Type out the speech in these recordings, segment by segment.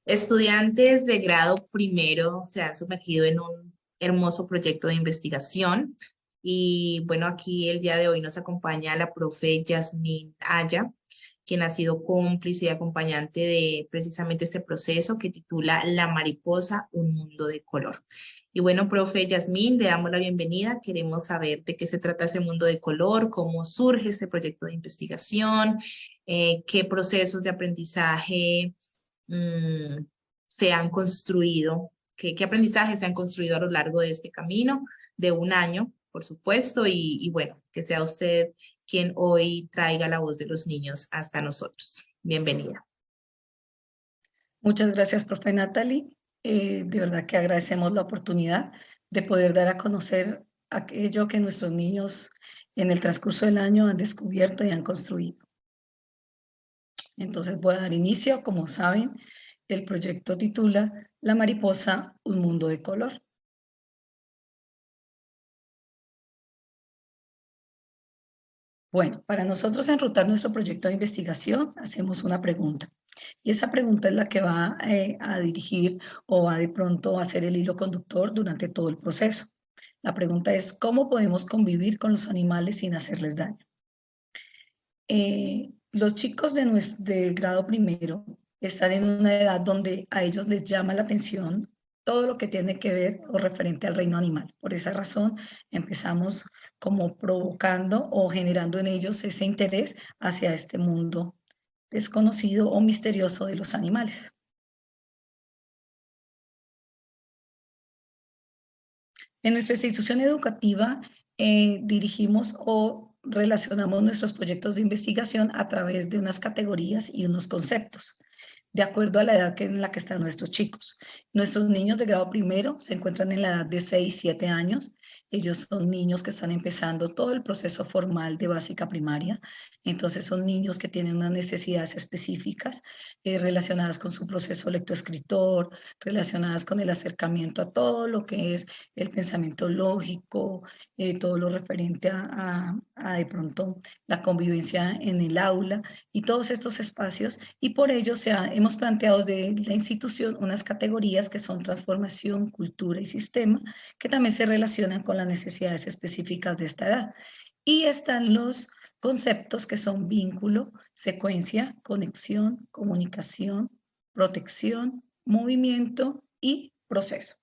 Estudiantes de grado primero se han sumergido en un hermoso proyecto de investigación y bueno, aquí el día de hoy nos acompaña la profe Yasmín Aya, quien ha sido cómplice y acompañante de precisamente este proceso que titula La mariposa, un mundo de color. Y bueno, profe Yasmín, le damos la bienvenida. Queremos saber de qué se trata ese mundo de color, cómo surge este proyecto de investigación, qué procesos de aprendizaje se han construido, qué aprendizajes se han construido a lo largo de este camino, de un año, por supuesto, y bueno, que sea usted quien hoy traiga la voz de los niños hasta nosotros. Bienvenida. Muchas gracias, profe Natalie. De verdad que agradecemos la oportunidad de poder dar a conocer aquello que nuestros niños en el transcurso del año han descubierto y han construido. Entonces voy a dar inicio. Como saben, el proyecto titula La mariposa, un mundo de color. Bueno, para nosotros enrutar nuestro proyecto de investigación, hacemos una pregunta. Y esa pregunta es la que va a dirigir o va de pronto a ser el hilo conductor durante todo el proceso. La pregunta es, ¿cómo podemos convivir con los animales sin hacerles daño? Los chicos de grado primero están en una edad donde a ellos les llama la atención todo lo que tiene que ver o referente al reino animal. Por esa razón empezamos como provocando o generando en ellos ese interés hacia este mundo desconocido o misterioso de los animales. En nuestra institución educativa dirigimos o relacionamos nuestros proyectos de investigación a través de unas categorías y unos conceptos, de acuerdo a la edad en la que están nuestros chicos. Nuestros niños de grado primero se encuentran en la edad de 6, 7 años. Ellos son niños que están empezando todo el proceso formal de básica primaria. Entonces son niños que tienen unas necesidades específicas relacionadas con su proceso lectoescritor, relacionadas con el acercamiento a todo lo que es el pensamiento lógico, todo lo referente a de pronto la convivencia en el aula y todos estos espacios. Y por ello hemos planteado desde la institución unas categorías que son transformación, cultura y sistema, que también se relacionan con las necesidades específicas de esta edad. Y están los conceptos que son vínculo, secuencia, conexión, comunicación, protección, movimiento y proceso.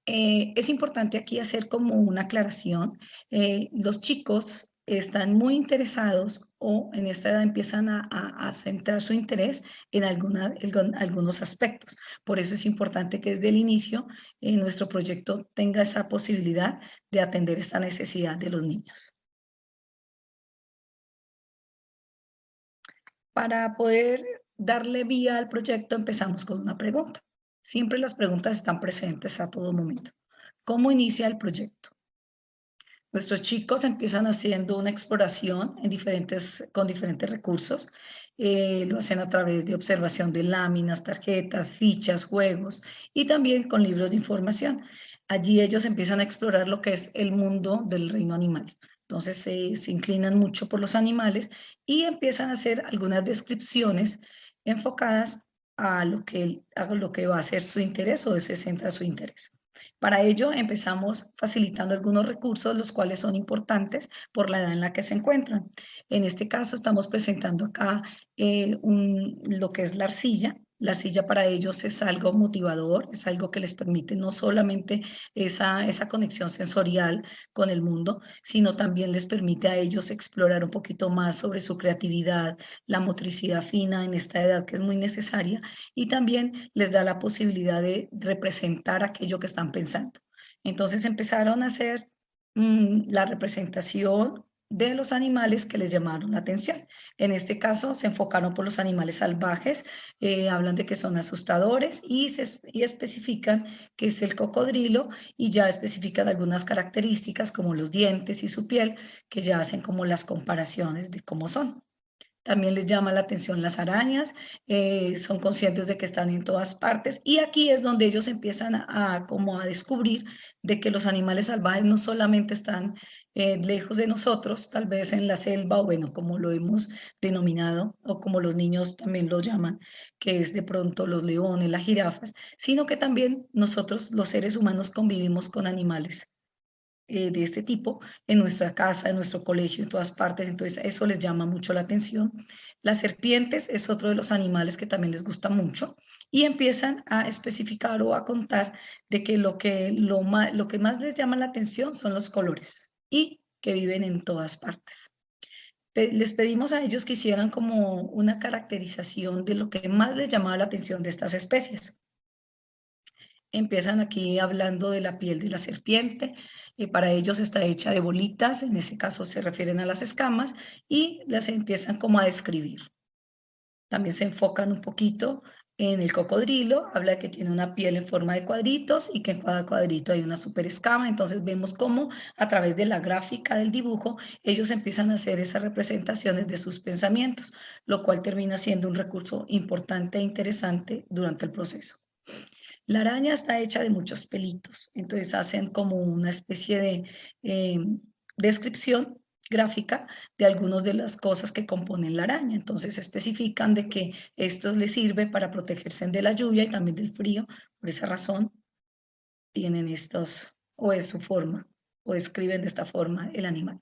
Es importante aquí hacer como una aclaración. Los chicos están muy interesados o en esta edad empiezan a centrar su interés en algunos aspectos. Por eso es importante que desde el inicio nuestro proyecto tenga esa posibilidad de atender esta necesidad de los niños. Para poder darle vía al proyecto empezamos con una pregunta. Siempre las preguntas están presentes a todo momento. ¿Cómo inicia el proyecto? Nuestros chicos empiezan haciendo una exploración con diferentes recursos. Lo hacen a través de observación de láminas, tarjetas, fichas, juegos y también con libros de información. Allí ellos empiezan a explorar lo que es el mundo del reino animal. Entonces se inclinan mucho por los animales y empiezan a hacer algunas descripciones enfocadas a lo que va a ser su interés o se centra su interés. Para ello empezamos facilitando algunos recursos, los cuales son importantes por la edad en la que se encuentran. En este caso estamos presentando acá lo que es la arcilla. La arcilla para ellos es algo motivador, es algo que les permite no solamente esa conexión sensorial con el mundo, sino también les permite a ellos explorar un poquito más sobre su creatividad, la motricidad fina en esta edad que es muy necesaria y también les da la posibilidad de representar aquello que están pensando. Entonces empezaron a hacer la representación de los animales que les llamaron la atención. En este caso se enfocaron por los animales salvajes, hablan de que son asustadores y especifican que es el cocodrilo y ya especifican algunas características como los dientes y su piel que ya hacen como las comparaciones de cómo son. También les llama la atención las arañas, son conscientes de que están en todas partes y aquí es donde ellos empiezan como a descubrir de que los animales salvajes no solamente están lejos de nosotros, tal vez en la selva, o bueno, como lo hemos denominado, o como los niños también lo llaman, que es de pronto los leones, las jirafas, sino que también nosotros, los seres humanos, convivimos con animales de este tipo en nuestra casa, en nuestro colegio, en todas partes, entonces eso les llama mucho la atención. Las serpientes es otro de los animales que también les gusta mucho y empiezan a especificar o a contar de que lo que más les llama la atención son los colores y que viven en todas partes. Les pedimos a ellos que hicieran como una caracterización de lo que más les llamaba la atención de estas especies. Empiezan aquí hablando de la piel de la serpiente, para ellos está hecha de bolitas, en ese caso se refieren a las escamas, y las empiezan como a describir. También se enfocan un poquito en el cocodrilo, habla de que tiene una piel en forma de cuadritos y que en cada cuadrito hay una super escama, entonces vemos cómo a través de la gráfica del dibujo ellos empiezan a hacer esas representaciones de sus pensamientos, lo cual termina siendo un recurso importante e interesante durante el proceso. La araña está hecha de muchos pelitos, entonces hacen como una especie de descripción gráfica de algunas de las cosas que componen la araña. Entonces especifican de que esto les sirve para protegerse de la lluvia y también del frío. Por esa razón tienen estos, o es su forma, o describen de esta forma el animal.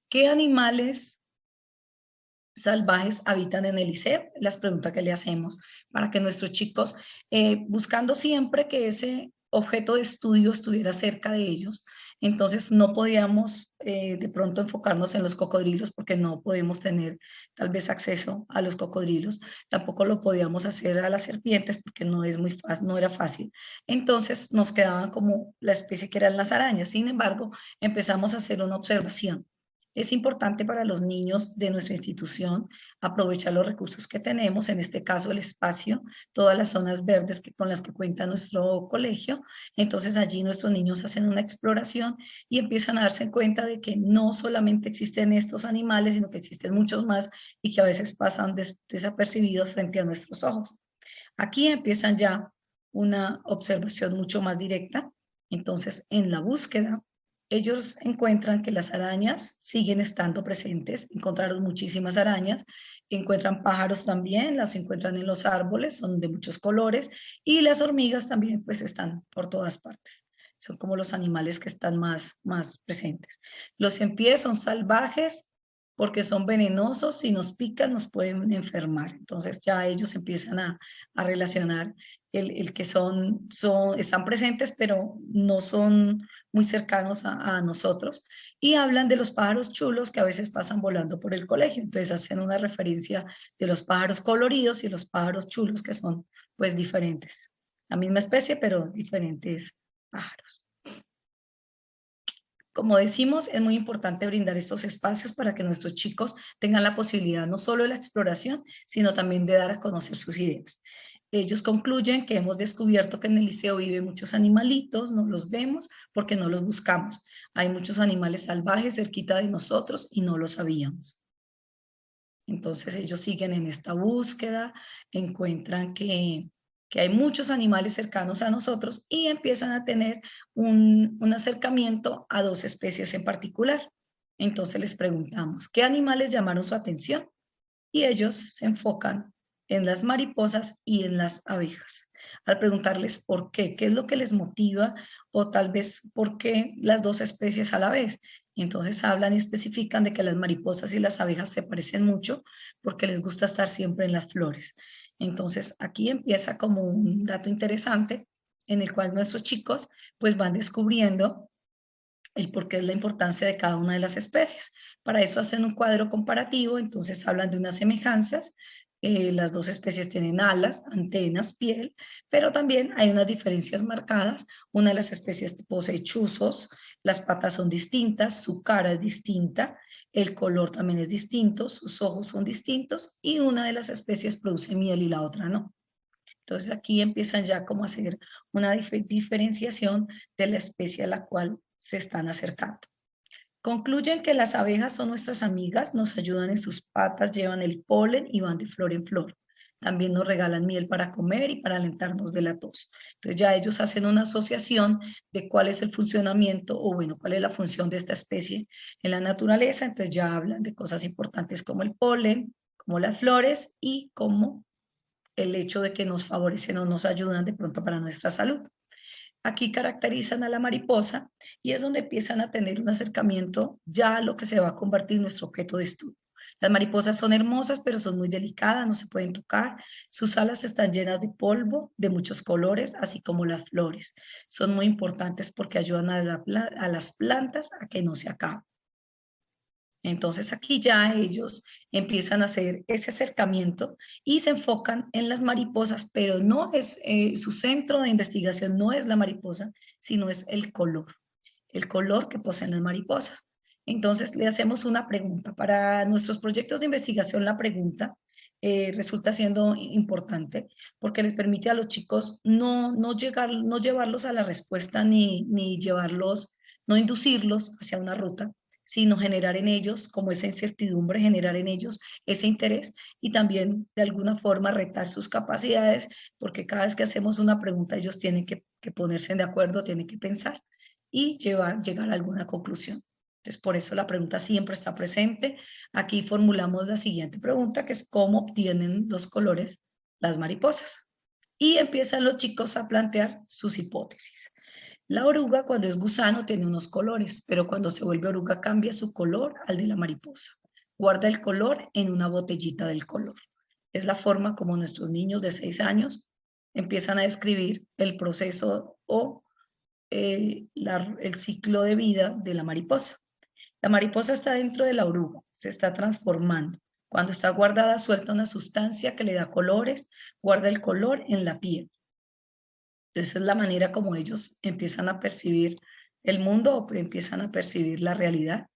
¿Qué animales salvajes habitan en el liceo? Las preguntas que le hacemos para que nuestros chicos, buscando siempre que ese objeto de estudio estuviera cerca de ellos, entonces no podíamos de pronto enfocarnos en los cocodrilos porque no podemos tener tal vez acceso a los cocodrilos, tampoco lo podíamos hacer a las serpientes porque no es muy fácil, no era fácil. Entonces nos quedaban como la especie que eran las arañas. Sin embargo, empezamos a hacer una observación. Es importante para los niños de nuestra institución aprovechar los recursos que tenemos, en este caso el espacio, todas las zonas verdes con las que cuenta nuestro colegio. Entonces allí nuestros niños hacen una exploración y empiezan a darse cuenta de que no solamente existen estos animales, sino que existen muchos más y que a veces pasan desapercibidos frente a nuestros ojos. Aquí empiezan ya una observación mucho más directa. Entonces, en la búsqueda, ellos encuentran que las arañas siguen estando presentes, encontraron muchísimas arañas, encuentran pájaros también, las encuentran en los árboles, son de muchos colores, y las hormigas también pues están por todas partes. Son como los animales que están más presentes. Los pies son salvajes porque son venenosos, si nos pican nos pueden enfermar. Entonces ya ellos empiezan a relacionar el que están presentes, pero no son muy cercanos a nosotros, y hablan de los pájaros chulos que a veces pasan volando por el colegio. Entonces hacen una referencia de los pájaros coloridos y los pájaros chulos que son pues diferentes. La misma especie, pero diferentes pájaros. Como decimos, es muy importante brindar estos espacios para que nuestros chicos tengan la posibilidad no solo de la exploración, sino también de dar a conocer sus ideas. Ellos concluyen que hemos descubierto que en el liceo viven muchos animalitos, no los vemos porque no los buscamos. Hay muchos animales salvajes cerquita de nosotros y no lo sabíamos. Entonces ellos siguen en esta búsqueda, encuentran que hay muchos animales cercanos a nosotros y empiezan a tener un acercamiento a dos especies en particular. Entonces les preguntamos, ¿qué animales llamaron su atención? Y ellos se enfocan en las mariposas y en las abejas. Al preguntarles por qué es lo que les motiva, o tal vez por qué las dos especies a la vez. Entonces hablan y especifican de que las mariposas y las abejas se parecen mucho porque les gusta estar siempre en las flores. Entonces aquí empieza como un dato interesante en el cual nuestros chicos pues van descubriendo el por qué es la importancia de cada una de las especies. Para eso hacen un cuadro comparativo, entonces hablan de unas semejanzas. Las dos especies tienen alas, antenas, piel, pero también hay unas diferencias marcadas. Una de las especies posee chuzos, las patas son distintas, su cara es distinta, el color también es distinto, sus ojos son distintos y una de las especies produce miel y la otra no. Entonces aquí empiezan ya como a hacer una diferenciación de la especie a la cual se están acercando. Concluyen que las abejas son nuestras amigas, nos ayudan en sus patas, llevan el polen y van de flor en flor. también nos regalan miel para comer y para alentarnos de la tos. Entonces ya ellos hacen una asociación de cuál es el funcionamiento o bueno, cuál es la función de esta especie en la naturaleza. Entonces ya hablan de cosas importantes como el polen, como las flores y como el hecho de que nos favorecen o nos ayudan de pronto para nuestra salud. Aquí caracterizan a la mariposa y es donde empiezan a tener un acercamiento ya a lo que se va a convertir en nuestro objeto de estudio. Las mariposas son hermosas, pero son muy delicadas, no se pueden tocar. Sus alas están llenas de polvo de muchos colores, así como las flores. Son muy importantes porque ayudan a las plantas a que no se acaben. Entonces aquí ya ellos empiezan a hacer ese acercamiento y se enfocan en las mariposas, pero no es su centro de investigación, no es la mariposa, sino es el color que poseen las mariposas. Entonces le hacemos una pregunta. Para nuestros proyectos de investigación la pregunta resulta siendo importante porque les permite a los chicos no llevarlos a la respuesta ni llevarlos, no inducirlos hacia una ruta, sino generar en ellos como esa incertidumbre, generar en ellos ese interés y también de alguna forma retar sus capacidades, porque cada vez que hacemos una pregunta ellos tienen que ponerse de acuerdo, tienen que pensar y llegar a alguna conclusión. Entonces, por eso la pregunta siempre está presente. Aquí formulamos la siguiente pregunta, que es ¿cómo obtienen los colores las mariposas? Y empiezan los chicos a plantear sus hipótesis. La oruga cuando es gusano tiene unos colores, pero cuando se vuelve oruga cambia su color al de la mariposa. Guarda el color en una botellita del color. Es la forma como nuestros niños de 6 años empiezan a describir el proceso o el ciclo de vida de la mariposa. La mariposa está dentro de la oruga, se está transformando. Cuando está guardada, suelta una sustancia que le da colores, guarda el color en la piel. Esa es la manera como ellos empiezan a percibir el mundo o empiezan a percibir la realidad.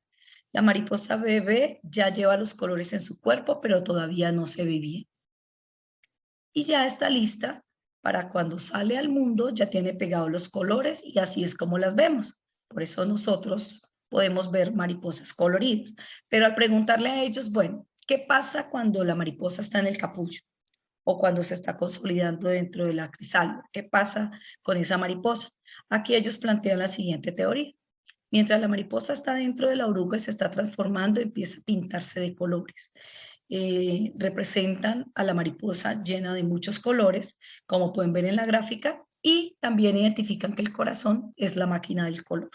La mariposa bebé ya lleva los colores en su cuerpo, pero todavía no se ve bien. Y ya está lista para cuando sale al mundo, ya tiene pegados los colores y así es como las vemos. Por eso nosotros podemos ver mariposas coloridas. Pero al preguntarle a ellos, bueno, ¿qué pasa cuando la mariposa está en el capullo? O cuando se está consolidando dentro de la crisálida. ¿Qué pasa con esa mariposa? Aquí ellos plantean la siguiente teoría. Mientras la mariposa está dentro de la oruga y se está transformando, empieza a pintarse de colores. Representan a la mariposa llena de muchos colores, como pueden ver en la gráfica, y también identifican que el corazón es la máquina del color.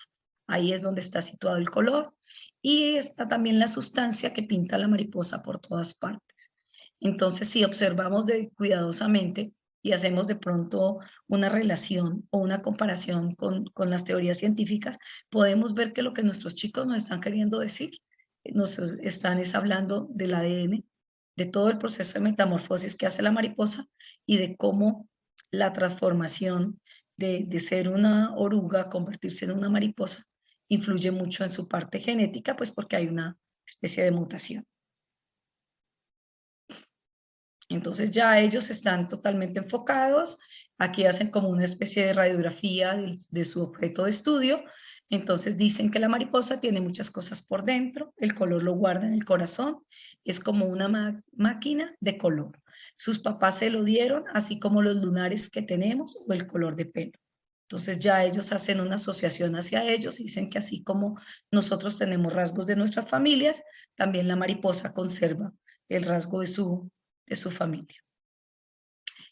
Ahí es donde está situado el color y está también la sustancia que pinta la mariposa por todas partes. Entonces, si observamos cuidadosamente y hacemos de pronto una relación o una comparación con las teorías científicas, podemos ver que lo que nuestros chicos nos están queriendo decir, nos están hablando del ADN, de todo el proceso de metamorfosis que hace la mariposa y de cómo la transformación de ser una oruga a convertirse en una mariposa influye mucho en su parte genética, pues porque hay una especie de mutación. Entonces ya ellos están totalmente enfocados, aquí hacen como una especie de radiografía de su objeto de estudio, entonces dicen que la mariposa tiene muchas cosas por dentro, el color lo guarda en el corazón, es como una máquina de color. Sus papás se lo dieron, así como los lunares que tenemos o el color de pelo. Entonces ya ellos hacen una asociación hacia ellos y dicen que así como nosotros tenemos rasgos de nuestras familias, también la mariposa conserva el rasgo de su familia.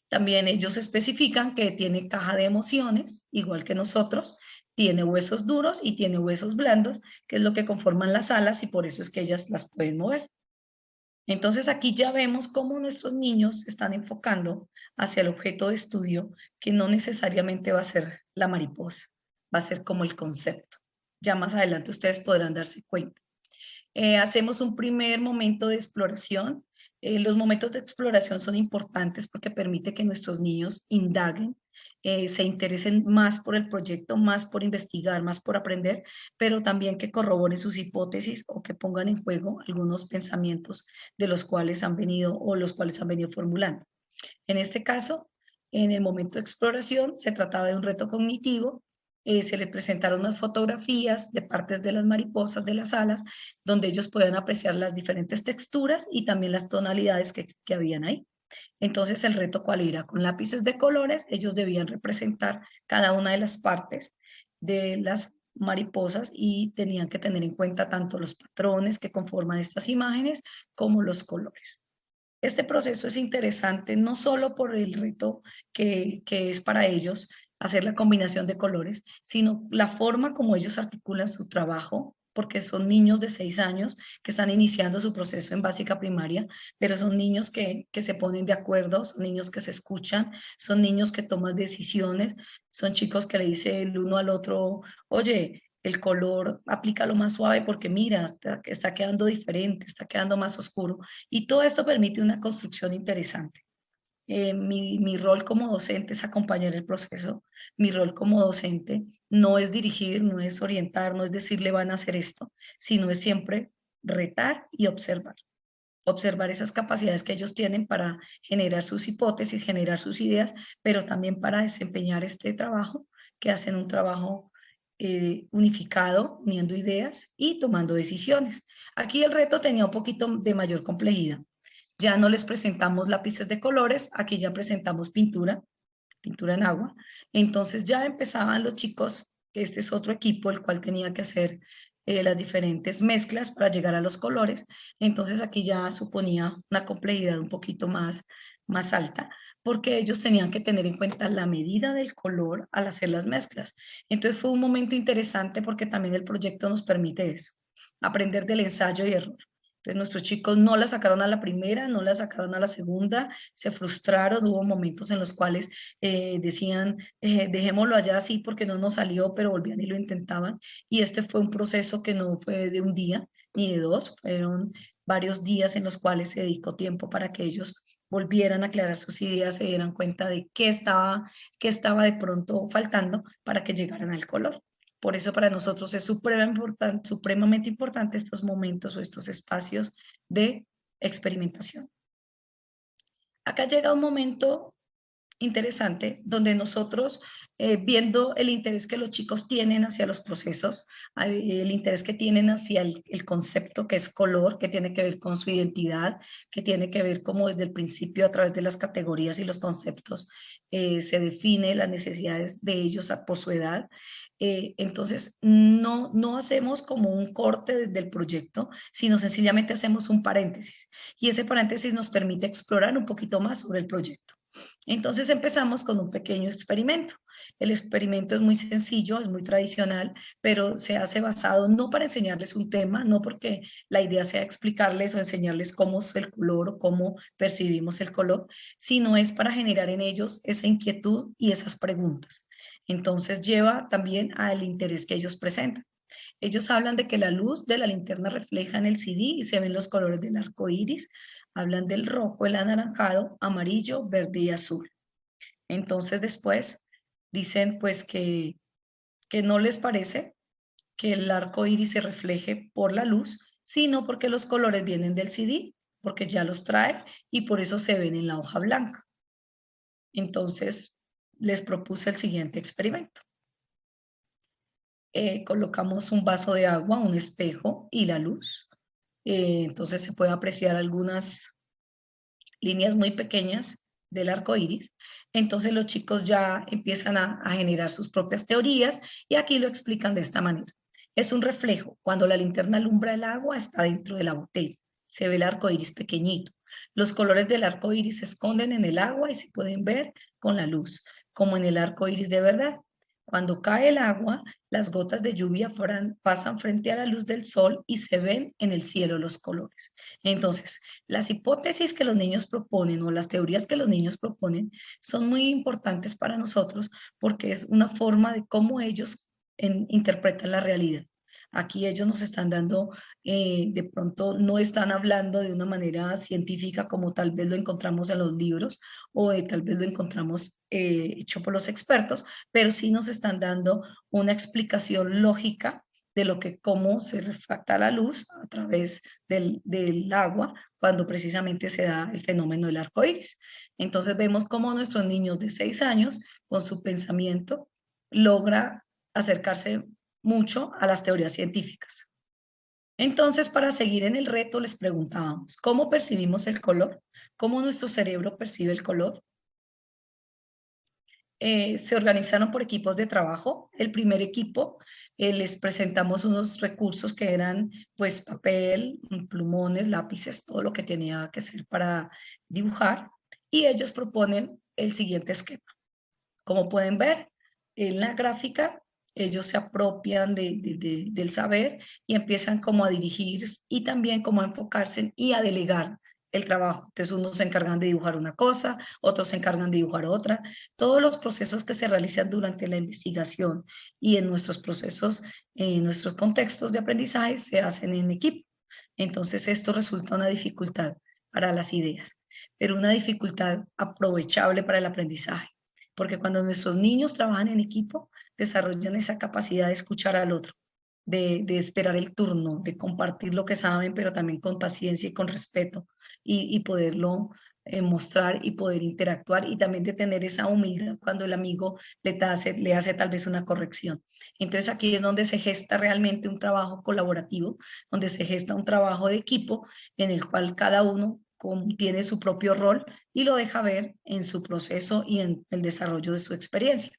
También ellos especifican que tiene caja de emociones, igual que nosotros, tiene huesos duros y tiene huesos blandos, que es lo que conforman las alas y por eso es que ellas las pueden mover. Entonces aquí ya vemos cómo nuestros niños se están enfocando hacia el objeto de estudio, que no necesariamente va a ser la mariposa, va a ser como el concepto. Ya más adelante ustedes podrán darse cuenta. Hacemos un primer momento de exploración. Los momentos de exploración son importantes porque permite que nuestros niños indaguen, se interesen más por el proyecto, más por investigar, más por aprender, pero también que corroboren sus hipótesis o que pongan en juego algunos pensamientos de los cuales han venido o los cuales han venido formulando. En este caso, en el momento de exploración, se trataba de un reto cognitivo. Se les presentaron unas fotografías de partes de las mariposas, de las alas, donde ellos puedan apreciar las diferentes texturas y también las tonalidades que habían ahí. Entonces, ¿el reto cuál era? Con lápices de colores, ellos debían representar cada una de las partes de las mariposas y tenían que tener en cuenta tanto los patrones que conforman estas imágenes como los colores. Este proceso es interesante no solo por el reto que es para ellos hacer la combinación de colores, sino la forma como ellos articulan su trabajo, porque son niños de 6 años que están iniciando su proceso en básica primaria, pero son niños que se ponen de acuerdo, son niños que se escuchan, son niños que toman decisiones, son chicos que le dice el uno al otro, oye, el color aplícalo más suave porque mira, está quedando diferente, está quedando más oscuro. Y todo esto permite una construcción interesante. Mi rol como docente es acompañar el proceso. Mi rol como docente no es dirigir, no es orientar, no es decirle van a hacer esto, sino es siempre retar y observar. Observar esas capacidades que ellos tienen para generar sus hipótesis, generar sus ideas, pero también para desempeñar este trabajo, que hacen un trabajo unificado, uniendo ideas y tomando decisiones. Aquí el reto tenía un poquito de mayor complejidad. Ya no les presentamos lápices de colores, aquí ya presentamos pintura, pintura en agua. Entonces ya empezaban los chicos, que este es otro equipo, el cual tenía que hacer las diferentes mezclas para llegar a los colores. Entonces aquí ya suponía una complejidad un poquito más alta, porque ellos tenían que tener en cuenta la medida del color al hacer las mezclas. Entonces fue un momento interesante porque también el proyecto nos permite eso, aprender del ensayo y error. Entonces nuestros chicos no la sacaron a la primera, no la sacaron a la segunda, se frustraron, hubo momentos en los cuales decían, dejémoslo allá así porque no nos salió, pero volvían y lo intentaban. Y este fue un proceso que no fue de un día ni de dos, fueron varios días en los cuales se dedicó tiempo para que ellos volvieran a aclarar sus ideas, se dieran cuenta de qué estaba de pronto faltando para que llegaran al color. Por eso para nosotros es supremamente importante estos momentos o estos espacios de experimentación. Acá llega un momento interesante donde nosotros, viendo el interés que los chicos tienen hacia los procesos, el interés que tienen hacia el concepto que es color, que tiene que ver con su identidad, que tiene que ver como desde el principio a través de las categorías y los conceptos se define las necesidades de ellos por su edad. Entonces, no hacemos como un corte del proyecto, sino sencillamente hacemos un paréntesis. Y ese paréntesis nos permite explorar un poquito más sobre el proyecto. Entonces empezamos con un pequeño experimento. El experimento es muy sencillo, es muy tradicional, pero se hace basado no para enseñarles un tema, no porque la idea sea explicarles o enseñarles cómo es el color o cómo percibimos el color, sino es para generar en ellos esa inquietud y esas preguntas. Entonces lleva también al interés que ellos presentan. Ellos hablan de que la luz de la linterna refleja en el CD y se ven los colores del arco iris. Hablan del rojo, el anaranjado, amarillo, verde y azul. Entonces después dicen pues que no les parece que el arco iris se refleje por la luz, sino porque los colores vienen del CD, porque ya los trae y por eso se ven en la hoja blanca. Entonces les propuse el siguiente experimento. Colocamos un vaso de agua, un espejo y la luz. Entonces se puede apreciar algunas líneas muy pequeñas del arco iris. Entonces los chicos ya empiezan a generar sus propias teorías y aquí lo explican de esta manera. Es un reflejo. Cuando la linterna alumbra el agua, está dentro de la botella. Se ve el arco iris pequeñito. Los colores del arco iris se esconden en el agua y se pueden ver con la luz, como en el arco iris de verdad. Cuando cae el agua, las gotas de lluvia pasan frente a la luz del sol y se ven en el cielo los colores. Entonces, las hipótesis que los niños proponen o las teorías que los niños proponen son muy importantes para nosotros porque es una forma de cómo ellos interpretan la realidad. Aquí ellos nos están dando, de pronto no están hablando de una manera científica como tal vez lo encontramos en los libros o tal vez lo encontramos hecho por los expertos, pero sí nos están dando una explicación lógica de lo que cómo se refracta la luz a través del agua cuando precisamente se da el fenómeno del arco iris. Entonces vemos cómo nuestros niños de 6 años, con su pensamiento, logra acercarse mucho a las teorías científicas. Entonces, para seguir en el reto, les preguntábamos, ¿cómo percibimos el color? cómo nuestro cerebro percibe el color. Se organizaron por equipos de trabajo. El primer equipo les presentamos unos recursos que eran pues papel, plumones, lápices, todo lo que tenía que ser para dibujar, y ellos proponen el siguiente esquema. Como pueden ver en la gráfica, ellos se apropian del saber y empiezan como a dirigir y también como a enfocarse y a delegar el trabajo. Entonces unos se encargan de dibujar una cosa, otros se encargan de dibujar otra. Todos los procesos que se realizan durante la investigación y en nuestros procesos, en nuestros contextos de aprendizaje, se hacen en equipo. Entonces esto resulta una dificultad para las ideas, pero una dificultad aprovechable para el aprendizaje, porque cuando nuestros niños trabajan en equipo, desarrollan esa capacidad de escuchar al otro, de esperar el turno, de compartir lo que saben, pero también con paciencia y con respeto, y poderlo mostrar y poder interactuar, y también de tener esa humildad cuando el amigo le hace tal vez una corrección. Entonces aquí es donde se gesta realmente un trabajo colaborativo, donde se gesta un trabajo de equipo en el cual cada uno tiene su propio rol y lo deja ver en su proceso y en el desarrollo de su experiencia.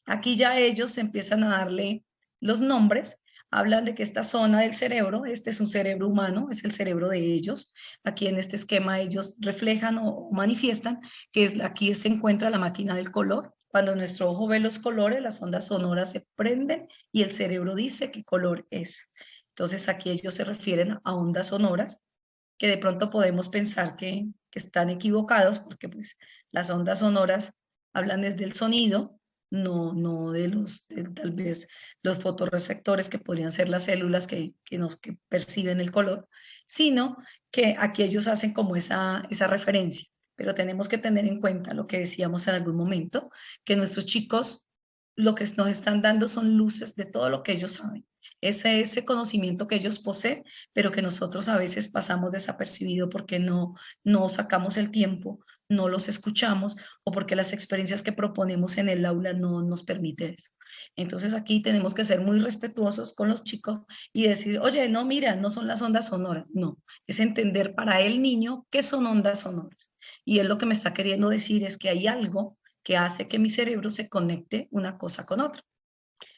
Aquí ya ellos empiezan a darle los nombres, hablan de que esta zona del cerebro, este es un cerebro humano, es el cerebro de ellos. Aquí en este esquema ellos reflejan o manifiestan que aquí se encuentra la máquina del color. Cuando nuestro ojo ve los colores, las ondas sonoras se prenden y el cerebro dice qué color es. Entonces aquí ellos se refieren a ondas sonoras que de pronto podemos pensar que están equivocados, porque pues las ondas sonoras hablan desde el sonido, no de tal vez los fotorreceptores que podrían ser las células que perciben el color, sino que aquí ellos hacen como esa referencia. Pero tenemos que tener en cuenta lo que decíamos en algún momento, que nuestros chicos lo que nos están dando son luces de todo lo que ellos saben. Ese conocimiento que ellos poseen, pero que nosotros a veces pasamos desapercibido porque no sacamos el tiempo, no los escuchamos, o porque las experiencias que proponemos en el aula no nos permiten eso. Entonces aquí tenemos que ser muy respetuosos con los chicos y decir, oye, no, mira, no son las ondas sonoras, no, es entender para el niño qué son ondas sonoras. Y él lo que me está queriendo decir es que hay algo que hace que mi cerebro se conecte una cosa con otra.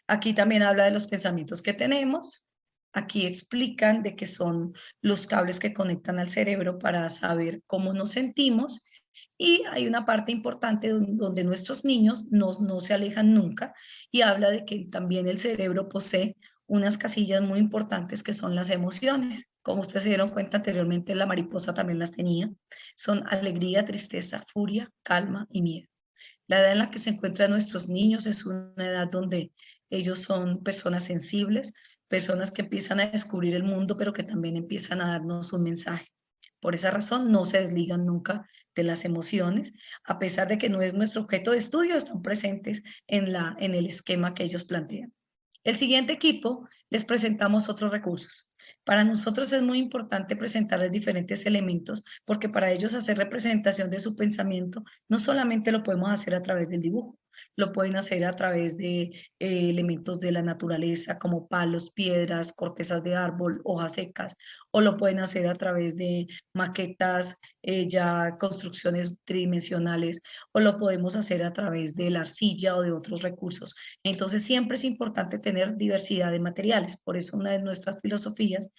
Aquí también habla de los pensamientos que tenemos. Aquí explican de qué son los cables que conectan al cerebro para saber cómo nos sentimos. Y hay una parte importante donde nuestros niños no se alejan nunca, y habla de que también el cerebro posee unas casillas muy importantes que son las emociones. Como ustedes se dieron cuenta anteriormente, la mariposa también las tenía. Son alegría, tristeza, furia, calma y miedo. La edad en la que se encuentran nuestros niños es una edad donde ellos son personas sensibles, personas que empiezan a descubrir el mundo, pero que también empiezan a darnos un mensaje. Por esa razón no se desligan nunca de las emociones, a pesar de que no es nuestro objeto de estudio, están presentes en el esquema que ellos plantean. El siguiente equipo les presentamos otros recursos. Para nosotros es muy importante presentarles diferentes elementos, porque para ellos hacer representación de su pensamiento no solamente lo podemos hacer a través del dibujo, lo pueden hacer a través de elementos de la naturaleza como palos, piedras, cortezas de árbol, hojas secas, o lo pueden hacer a través de maquetas, ya construcciones tridimensionales, o lo podemos hacer a través de la arcilla o de otros recursos. Entonces siempre es importante tener diversidad de materiales. Por eso una de nuestras filosofías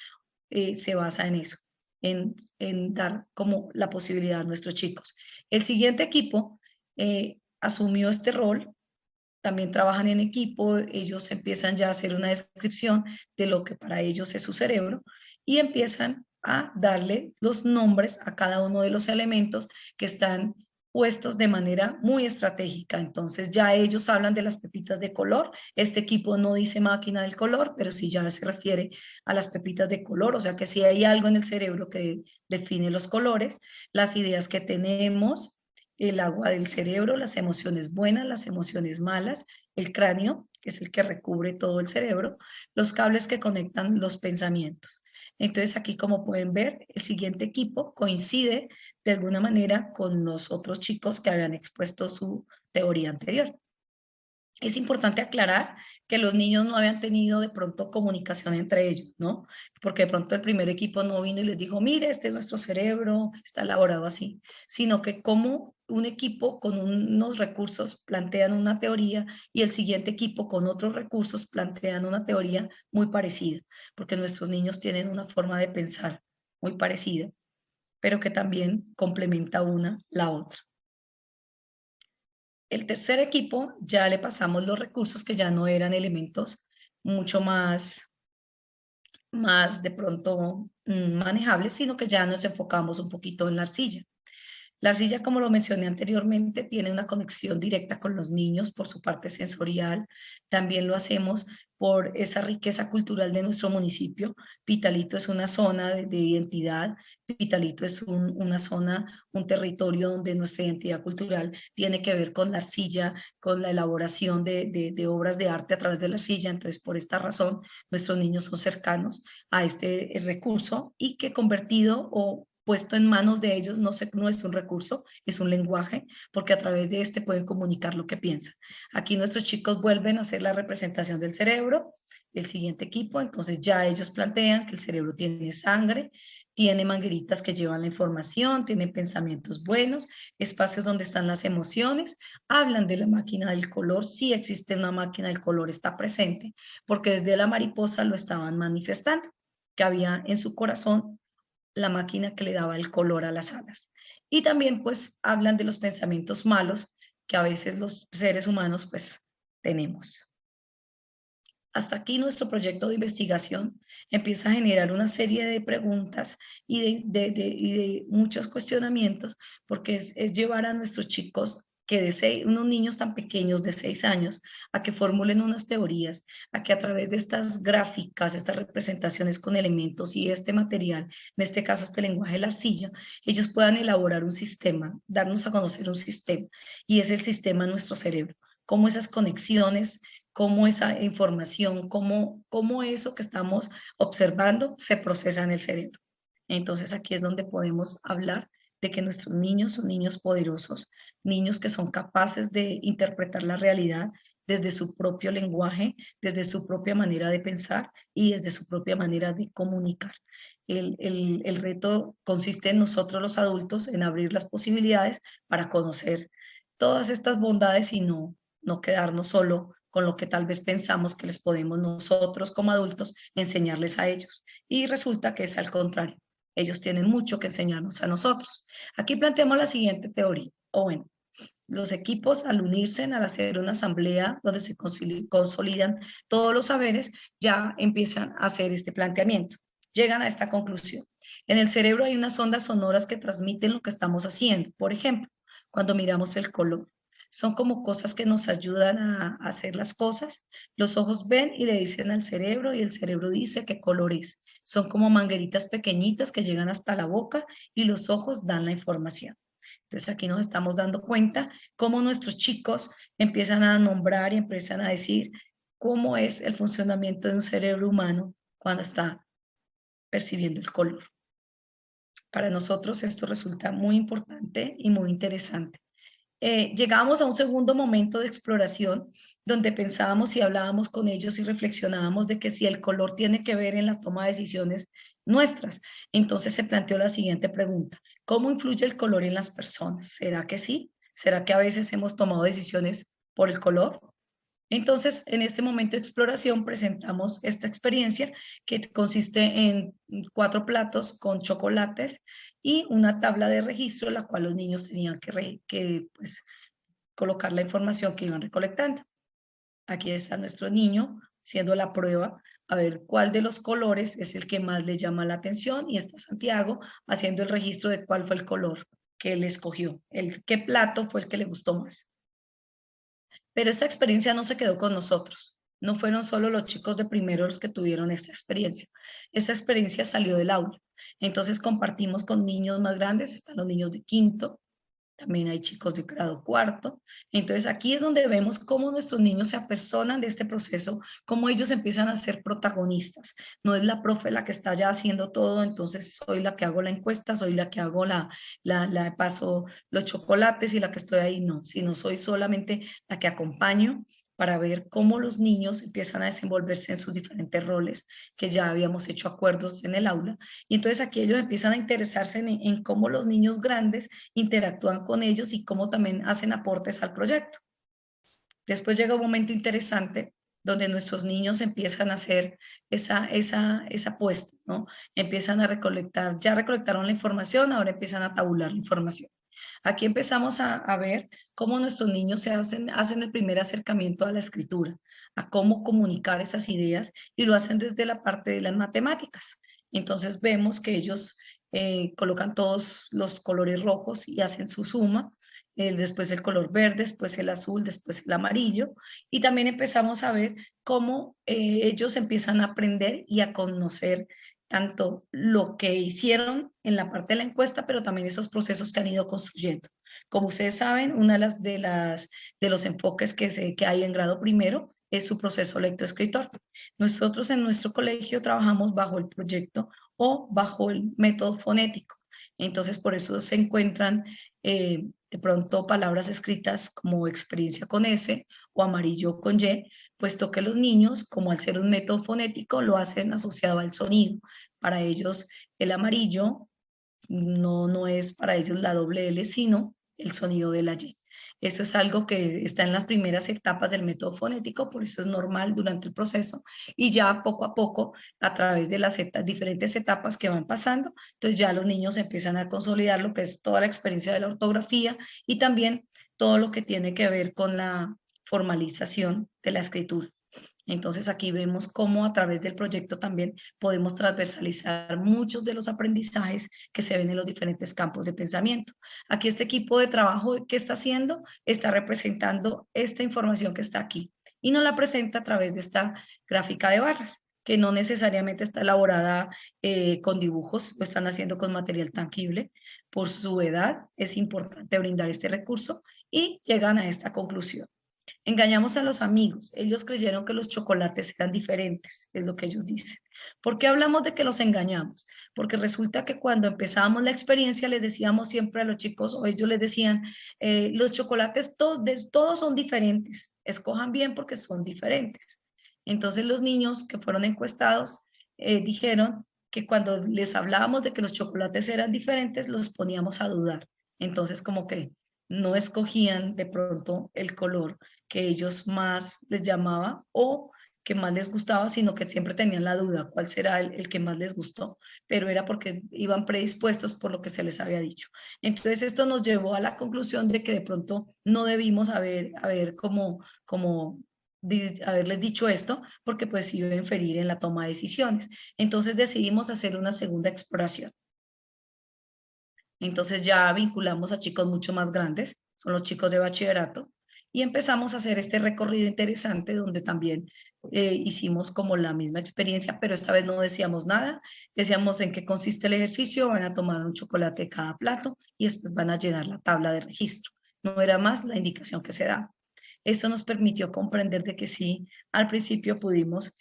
se basa en eso, en dar como la posibilidad a nuestros chicos. El siguiente equipo asumió este rol, también trabajan en equipo, ellos empiezan ya a hacer una descripción de lo que para ellos es su cerebro y empiezan a darle los nombres a cada uno de los elementos que están puestos de manera muy estratégica. Entonces ya ellos hablan de las pepitas de color. Este equipo no dice máquina del color, pero sí ya se refiere a las pepitas de color, o sea que si hay algo en el cerebro que define los colores, las ideas que tenemos, el agua del cerebro, las emociones buenas, las emociones malas, el cráneo, que es el que recubre todo el cerebro, los cables que conectan los pensamientos. Entonces aquí, como pueden ver, el siguiente equipo coincide de alguna manera con los otros chicos que habían expuesto su teoría anterior. Es importante aclarar que los niños no habían tenido de pronto comunicación entre ellos, ¿no? Porque de pronto el primer equipo no vino y les dijo, mire, este es nuestro cerebro, está elaborado así, sino que como un equipo con unos recursos plantean una teoría y el siguiente equipo con otros recursos plantean una teoría muy parecida, porque nuestros niños tienen una forma de pensar muy parecida, pero que también complementa una la otra. El tercer equipo ya le pasamos los recursos que ya no eran elementos mucho más de pronto manejables, sino que ya nos enfocamos un poquito en la arcilla. La arcilla, como lo mencioné anteriormente, tiene una conexión directa con los niños por su parte sensorial. También lo hacemos por esa riqueza cultural de nuestro municipio. Pitalito es una zona de identidad. Pitalito es una zona, un territorio donde nuestra identidad cultural tiene que ver con la arcilla, con la elaboración de obras de arte a través de la arcilla. Entonces, por esta razón, nuestros niños son cercanos a este recurso y que convertido o puesto en manos de ellos no es un recurso, es un lenguaje, porque a través de este pueden comunicar lo que piensan. Aquí nuestros chicos vuelven a hacer la representación del cerebro, el siguiente equipo, entonces ya ellos plantean que el cerebro tiene sangre, tiene mangueritas que llevan la información, tiene pensamientos buenos, espacios donde están las emociones, hablan de la máquina del color, sí existe una máquina del color, está presente, porque desde la mariposa lo estaban manifestando, que había en su corazón la máquina que le daba el color a las alas. Y también pues hablan de los pensamientos malos que a veces los seres humanos pues tenemos. Hasta aquí nuestro proyecto de investigación empieza a generar una serie de preguntas y de muchos cuestionamientos, porque es llevar a nuestros chicos unos niños tan pequeños de 6 años, a que formulen unas teorías, a que a través de estas gráficas, estas representaciones con elementos y este material, en este caso este lenguaje de la arcilla, ellos puedan elaborar un sistema, darnos a conocer un sistema, y es el sistema de nuestro cerebro, cómo esas conexiones, cómo esa información, cómo eso que estamos observando se procesa en el cerebro. Entonces aquí es donde podemos hablar de que nuestros niños son niños poderosos, niños que son capaces de interpretar la realidad desde su propio lenguaje, desde su propia manera de pensar y desde su propia manera de comunicar. El reto consiste en nosotros los adultos en abrir las posibilidades para conocer todas estas bondades y no quedarnos solo con lo que tal vez pensamos que les podemos nosotros como adultos enseñarles a ellos. Y resulta que es al contrario. Ellos tienen mucho que enseñarnos a nosotros. Aquí planteamos la siguiente teoría, o bueno, los equipos al unirse, al hacer una asamblea donde se consolidan todos los saberes, ya empiezan a hacer este planteamiento. Llegan a esta conclusión. En el cerebro hay unas ondas sonoras que transmiten lo que estamos haciendo. Por ejemplo, cuando miramos el color. Son como cosas que nos ayudan a hacer las cosas. Los ojos ven y le dicen al cerebro y el cerebro dice qué color es. Son como mangueritas pequeñitas que llegan hasta la boca y los ojos dan la información. Entonces aquí nos estamos dando cuenta cómo nuestros chicos empiezan a nombrar y empiezan a decir cómo es el funcionamiento de un cerebro humano cuando está percibiendo el color. Para nosotros esto resulta muy importante y muy interesante. Llegábamos a un segundo momento de exploración donde pensábamos y hablábamos con ellos y reflexionábamos de que si el color tiene que ver en la toma de decisiones nuestras. Entonces se planteó la siguiente pregunta: ¿cómo influye el color en las personas? ¿Será que sí? ¿Será que a veces hemos tomado decisiones por el color? Entonces, en este momento de exploración presentamos esta experiencia que consiste en 4 platos con chocolates y una tabla de registro, la cual los niños tenían que pues, colocar la información que iban recolectando. Aquí está nuestro niño haciendo la prueba a ver cuál de los colores es el que más le llama la atención, y está Santiago haciendo el registro de cuál fue el color que él escogió, qué plato fue el que le gustó más. Pero esta experiencia no se quedó con nosotros. No fueron solo los chicos de primero los que tuvieron esta experiencia. Esta experiencia salió del aula. Entonces compartimos con niños más grandes, están los niños de quinto, también hay chicos de grado cuarto. Entonces aquí es donde vemos cómo nuestros niños se apersonan de este proceso, cómo ellos empiezan a ser protagonistas. No es la profe la que está ya haciendo todo, entonces soy la que hago la encuesta, soy la que hago la paso los chocolates y la que estoy ahí, no, sino soy solamente la que acompaño para ver cómo los niños empiezan a desenvolverse en sus diferentes roles, que ya habíamos hecho acuerdos en el aula. Y entonces aquí ellos empiezan a interesarse en cómo los niños grandes interactúan con ellos y cómo también hacen aportes al proyecto. Después llega un momento interesante donde nuestros niños empiezan a hacer esa apuesta, ¿no? Empiezan a recolectar, ya recolectaron la información, ahora empiezan a tabular la información. Aquí empezamos a ver cómo nuestros niños hacen el primer acercamiento a la escritura, a cómo comunicar esas ideas y lo hacen desde la parte de las matemáticas. Entonces vemos que ellos colocan todos los colores rojos y hacen su suma, después el color verde, después el azul, después el amarillo, y también empezamos a ver cómo ellos empiezan a aprender y a conocer tanto lo que hicieron en la parte de la encuesta, pero también esos procesos que han ido construyendo. Como ustedes saben, una de los enfoques que hay en grado primero es su proceso lectoescritor. Nosotros en nuestro colegio trabajamos bajo el proyecto o bajo el método fonético. Entonces, por eso se encuentran de pronto palabras escritas como experiencia con S o amarillo con Y, puesto que los niños, como al ser un método fonético, lo hacen asociado al sonido. Para ellos, el amarillo no es para ellos la doble L, sino el sonido de la Y. Eso es algo que está en las primeras etapas del método fonético, por eso es normal durante el proceso y ya poco a poco, a través de las diferentes etapas que van pasando, entonces ya los niños empiezan a consolidar lo que es toda la experiencia de la ortografía y también todo lo que tiene que ver con la formalización de la escritura. Entonces aquí vemos cómo a través del proyecto también podemos transversalizar muchos de los aprendizajes que se ven en los diferentes campos de pensamiento. Aquí este equipo de trabajo que está haciendo está representando esta información que está aquí y nos la presenta a través de esta gráfica de barras, que no necesariamente está elaborada con dibujos, lo están haciendo con material tangible. Por su edad es importante brindar este recurso y llegan a esta conclusión. Engañamos a los amigos. Ellos creyeron que los chocolates eran diferentes, es lo que ellos dicen. ¿Por qué hablamos de que los engañamos? Porque resulta que cuando empezábamos la experiencia les decíamos siempre a los chicos, o ellos les decían, los chocolates todos son diferentes, escojan bien porque son diferentes. Entonces los niños que fueron encuestados dijeron que cuando les hablábamos de que los chocolates eran diferentes, los poníamos a dudar. Entonces como que no escogían de pronto el color que ellos más les llamaba o que más les gustaba, sino que siempre tenían la duda cuál será el que más les gustó, pero era porque iban predispuestos por lo que se les había dicho. Entonces esto nos llevó a la conclusión de que de pronto no debimos haber haberles dicho esto, porque pues iba a inferir en la toma de decisiones. Entonces decidimos hacer una segunda exploración. Entonces ya vinculamos a chicos mucho más grandes, son los chicos de bachillerato, y empezamos a hacer este recorrido interesante donde también hicimos como la misma experiencia, pero esta vez no decíamos nada, decíamos en qué consiste el ejercicio, van a tomar un chocolate de cada plato y después van a llenar la tabla de registro. No era más la indicación que se da. Eso nos permitió comprender de que sí, al principio pudimos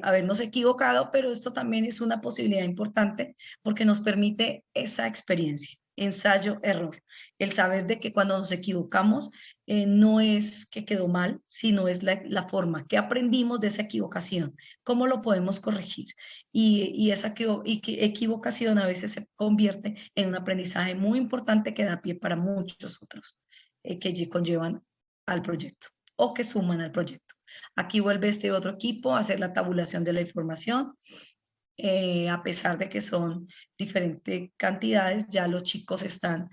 habernos equivocado, pero esto también es una posibilidad importante porque nos permite esa experiencia, ensayo, error. El saber de que cuando nos equivocamos no es que quedó mal, sino es la forma que aprendimos de esa equivocación, cómo lo podemos corregir. Y esa equivocación a veces se convierte en un aprendizaje muy importante que da pie para muchos otros que conllevan al proyecto o que suman al proyecto. Aquí vuelve este otro equipo a hacer la tabulación de la información. A pesar de que son diferentes cantidades, ya los chicos están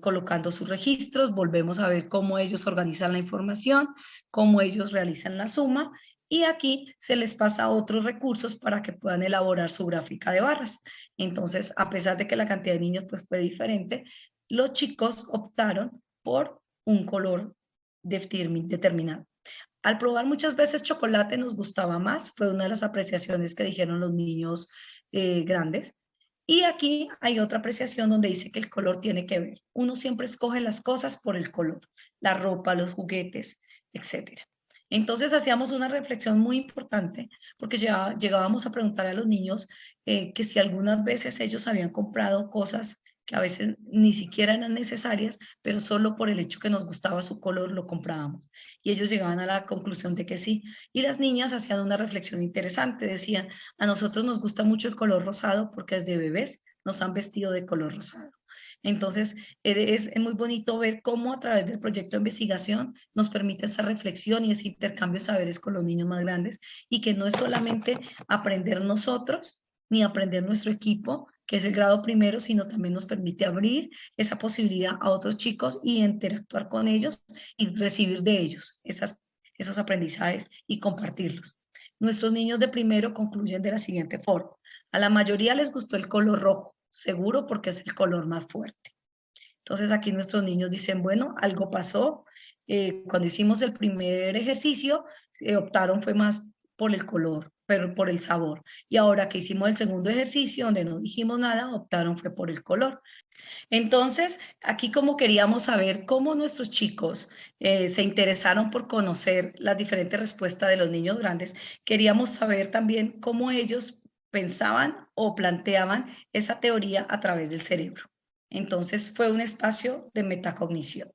colocando sus registros, volvemos a ver cómo ellos organizan la información, cómo ellos realizan la suma y aquí se les pasa otros recursos para que puedan elaborar su gráfica de barras. Entonces, a pesar de que la cantidad de niños pues, fue diferente, los chicos optaron por un color determinado. Al probar muchas veces chocolate nos gustaba más, fue una de las apreciaciones que dijeron los niños grandes. Y aquí hay otra apreciación donde dice que el color tiene que ver. Uno siempre escoge las cosas por el color, la ropa, los juguetes, etcétera. Entonces hacíamos una reflexión muy importante porque ya llegábamos a preguntar a los niños que si algunas veces ellos habían comprado cosas que a veces ni siquiera eran necesarias, pero solo por el hecho que nos gustaba su color lo comprábamos. Y ellos llegaban a la conclusión de que sí. Y las niñas hacían una reflexión interesante, decían, a nosotros nos gusta mucho el color rosado porque desde bebés nos han vestido de color rosado. Entonces, es muy bonito ver cómo a través del proyecto de investigación nos permite esa reflexión y ese intercambio de saberes con los niños más grandes y que no es solamente aprender nosotros ni aprender nuestro equipo, que es el grado primero, sino también nos permite abrir esa posibilidad a otros chicos y interactuar con ellos y recibir de ellos esos aprendizajes y compartirlos. Nuestros niños de primero concluyen de la siguiente forma. A la mayoría les gustó el color rojo, seguro porque es el color más fuerte. Entonces aquí nuestros niños dicen, bueno, algo pasó. Cuando hicimos el primer ejercicio, optaron fue más por el color, pero por el sabor. Y ahora que hicimos el segundo ejercicio, donde no dijimos nada, optaron fue por el color. Entonces, aquí como queríamos saber cómo nuestros chicos se interesaron por conocer las diferentes respuestas de los niños grandes, queríamos saber también cómo ellos pensaban o planteaban esa teoría a través del cerebro. Entonces, fue un espacio de metacognición.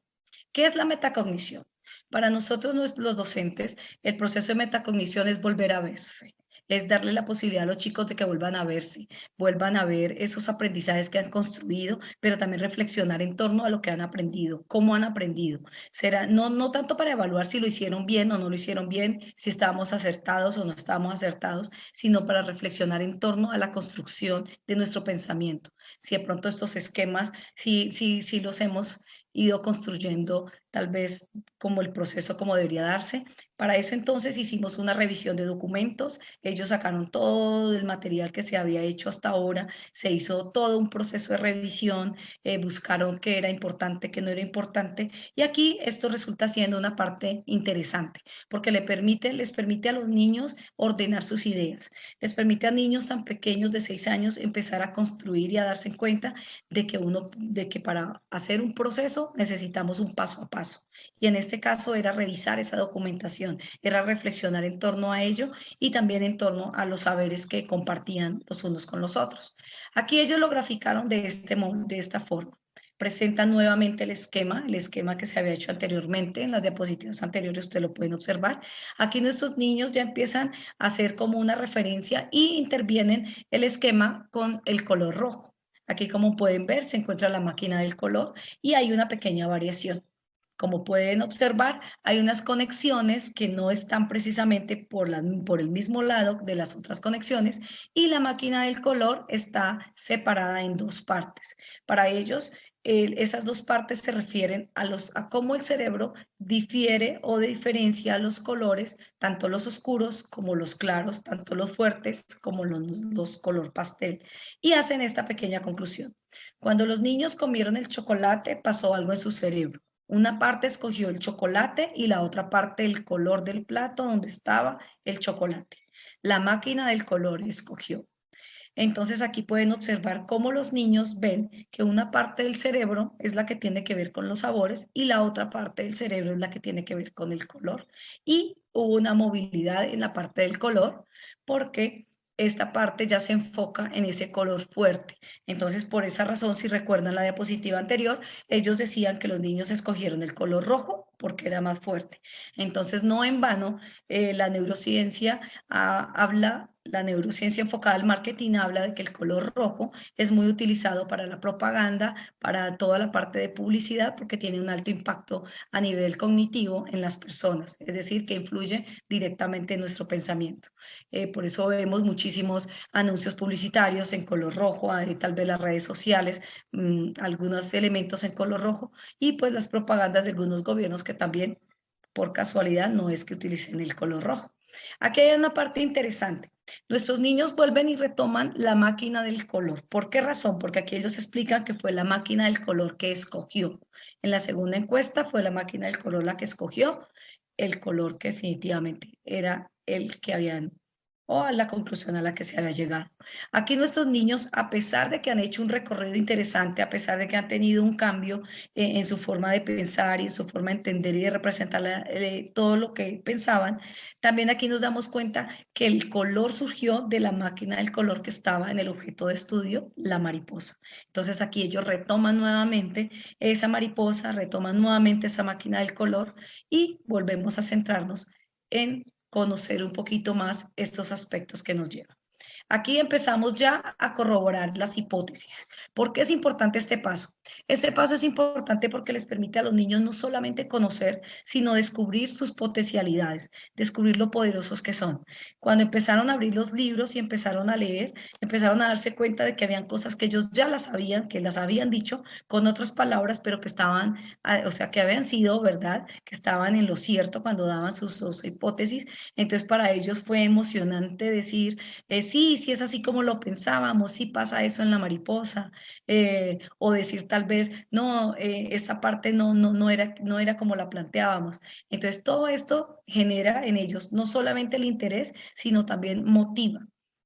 ¿Qué es la metacognición? Para nosotros, los docentes, el proceso de metacognición es volver a verse, es darle la posibilidad a los chicos de que vuelvan a verse, vuelvan a ver esos aprendizajes que han construido, pero también reflexionar en torno a lo que han aprendido, cómo han aprendido. Será no tanto para evaluar si lo hicieron bien o no lo hicieron bien, si estábamos acertados o no estábamos acertados, sino para reflexionar en torno a la construcción de nuestro pensamiento. Si de pronto estos esquemas, si los hemos ido construyendo tal vez como el proceso como debería darse. Para eso entonces hicimos una revisión de documentos, ellos sacaron todo el material que se había hecho hasta ahora, se hizo todo un proceso de revisión, buscaron qué era importante, qué no era importante, y aquí esto resulta siendo una parte interesante, porque les permite a los niños ordenar sus ideas, les permite a niños tan pequeños de 6 años empezar a construir y a darse cuenta de que para hacer un proceso necesitamos un paso a paso. Y en este caso era revisar esa documentación, era reflexionar en torno a ello y también en torno a los saberes que compartían los unos con los otros. Aquí ellos lo graficaron de esta forma. Presentan nuevamente el esquema que se había hecho anteriormente, en las diapositivas anteriores ustedes lo pueden observar. Aquí nuestros niños ya empiezan a hacer como una referencia y intervienen el esquema con el color rojo. Aquí, como pueden ver, se encuentra la máquina del color y hay una pequeña variación. Como pueden observar, hay unas conexiones que no están precisamente por el mismo lado de las otras conexiones y la máquina del color está separada en dos partes. Para ellos, esas dos partes se refieren a cómo el cerebro difiere o diferencia los colores, tanto los oscuros como los claros, tanto los fuertes como los color pastel, y hacen esta pequeña conclusión. Cuando los niños comieron el chocolate, pasó algo en su cerebro. Una parte escogió el chocolate y la otra parte el color del plato donde estaba el chocolate. La máquina del color escogió. Entonces aquí pueden observar cómo los niños ven que una parte del cerebro es la que tiene que ver con los sabores y la otra parte del cerebro es la que tiene que ver con el color. Y hubo una movilidad en la parte del color porque esta parte ya se enfoca en ese color fuerte. Entonces, por esa razón, si recuerdan la diapositiva anterior, ellos decían que los niños escogieron el color rojo porque era más fuerte. Entonces, no en vano, la neurociencia habla, la neurociencia enfocada al marketing habla de que el color rojo es muy utilizado para la propaganda, para toda la parte de publicidad, porque tiene un alto impacto a nivel cognitivo en las personas, es decir, que influye directamente en nuestro pensamiento. Por eso vemos muchísimos anuncios publicitarios en color rojo, tal vez las redes sociales, algunos elementos en color rojo, y pues las propagandas de algunos gobiernos que también, por casualidad, no es que utilicen el color rojo. Aquí hay una parte interesante. Nuestros niños vuelven y retoman la máquina del color. ¿Por qué razón? Porque aquí ellos explican que fue la máquina del color que escogió. En la segunda encuesta fue la máquina del color la que escogió el color que definitivamente era el que habían o a la conclusión a la que se había llegado. Aquí nuestros niños, a pesar de que han hecho un recorrido interesante, a pesar de que han tenido un cambio en su forma de pensar y en su forma de entender y de representar todo lo que pensaban, también aquí nos damos cuenta que el color surgió de la máquina del color que estaba en el objeto de estudio, la mariposa. Entonces aquí ellos retoman nuevamente esa mariposa, retoman nuevamente esa máquina del color y volvemos a centrarnos en conocer un poquito más estos aspectos que nos llevan. Aquí empezamos ya a corroborar las hipótesis. ¿Por qué es importante este paso? Este paso es importante porque les permite a los niños no solamente conocer, sino descubrir sus potencialidades, descubrir lo poderosos que son. Cuando empezaron a abrir los libros y empezaron a leer, empezaron a darse cuenta de que habían cosas que ellos ya las sabían, que las habían dicho con otras palabras, pero que estaban, o sea, que habían sido verdad, que estaban en lo cierto cuando daban sus hipótesis. Entonces, para ellos fue emocionante decir, sí, sí es así como lo pensábamos, sí pasa eso en la mariposa, o decir tal vez, no, esta parte no era como la planteábamos. Entonces, todo esto genera en ellos no solamente el interés, sino también motiva.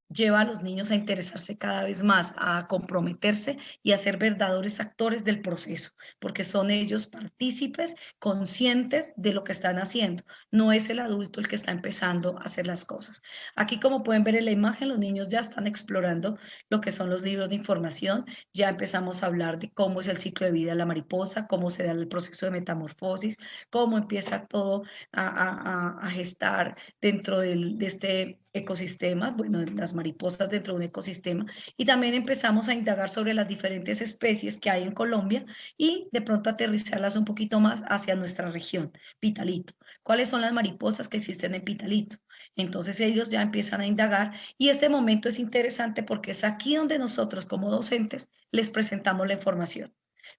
Lleva a los niños a interesarse cada vez más, a comprometerse y a ser verdaderos actores del proceso, porque son ellos partícipes, conscientes de lo que están haciendo. No es el adulto el que está empezando a hacer las cosas. Aquí, como pueden ver en la imagen, los niños ya están explorando lo que son los libros de información. Ya empezamos a hablar de cómo es el ciclo de vida de la mariposa, cómo se da el proceso de metamorfosis, cómo empieza todo a gestar dentro de este ecosistema, bueno, las mariposas dentro de un ecosistema. Y también empezamos a indagar sobre las diferentes especies que hay en Colombia y de pronto aterrizarlas un poquito más hacia nuestra región, Pitalito. ¿Cuáles son las mariposas que existen en Pitalito? Entonces ellos ya empiezan a indagar y este momento es interesante porque es aquí donde nosotros como docentes les presentamos la información.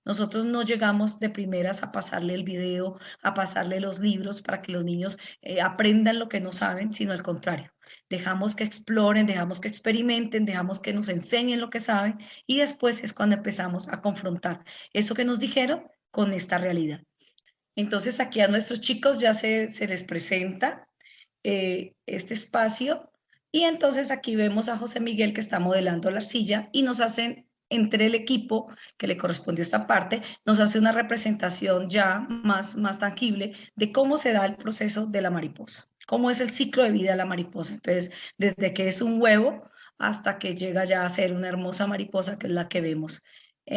Nosotros no llegamos de primeras a pasarle el video, a pasarle los libros para que los niños aprendan lo que no saben, sino al contrario. Dejamos que exploren, dejamos que experimenten, dejamos que nos enseñen lo que saben y después es cuando empezamos a confrontar eso que nos dijeron con esta realidad. Entonces aquí a nuestros chicos ya se les presenta este espacio y entonces aquí vemos a José Miguel que está modelando la arcilla y nos hacen, entre el equipo que le correspondió esta parte, nos hace una representación ya más tangible de cómo se da el proceso de la mariposa, cómo es el ciclo de vida de la mariposa. Entonces, desde que es un huevo hasta que llega ya a ser una hermosa mariposa, que es la que vemos.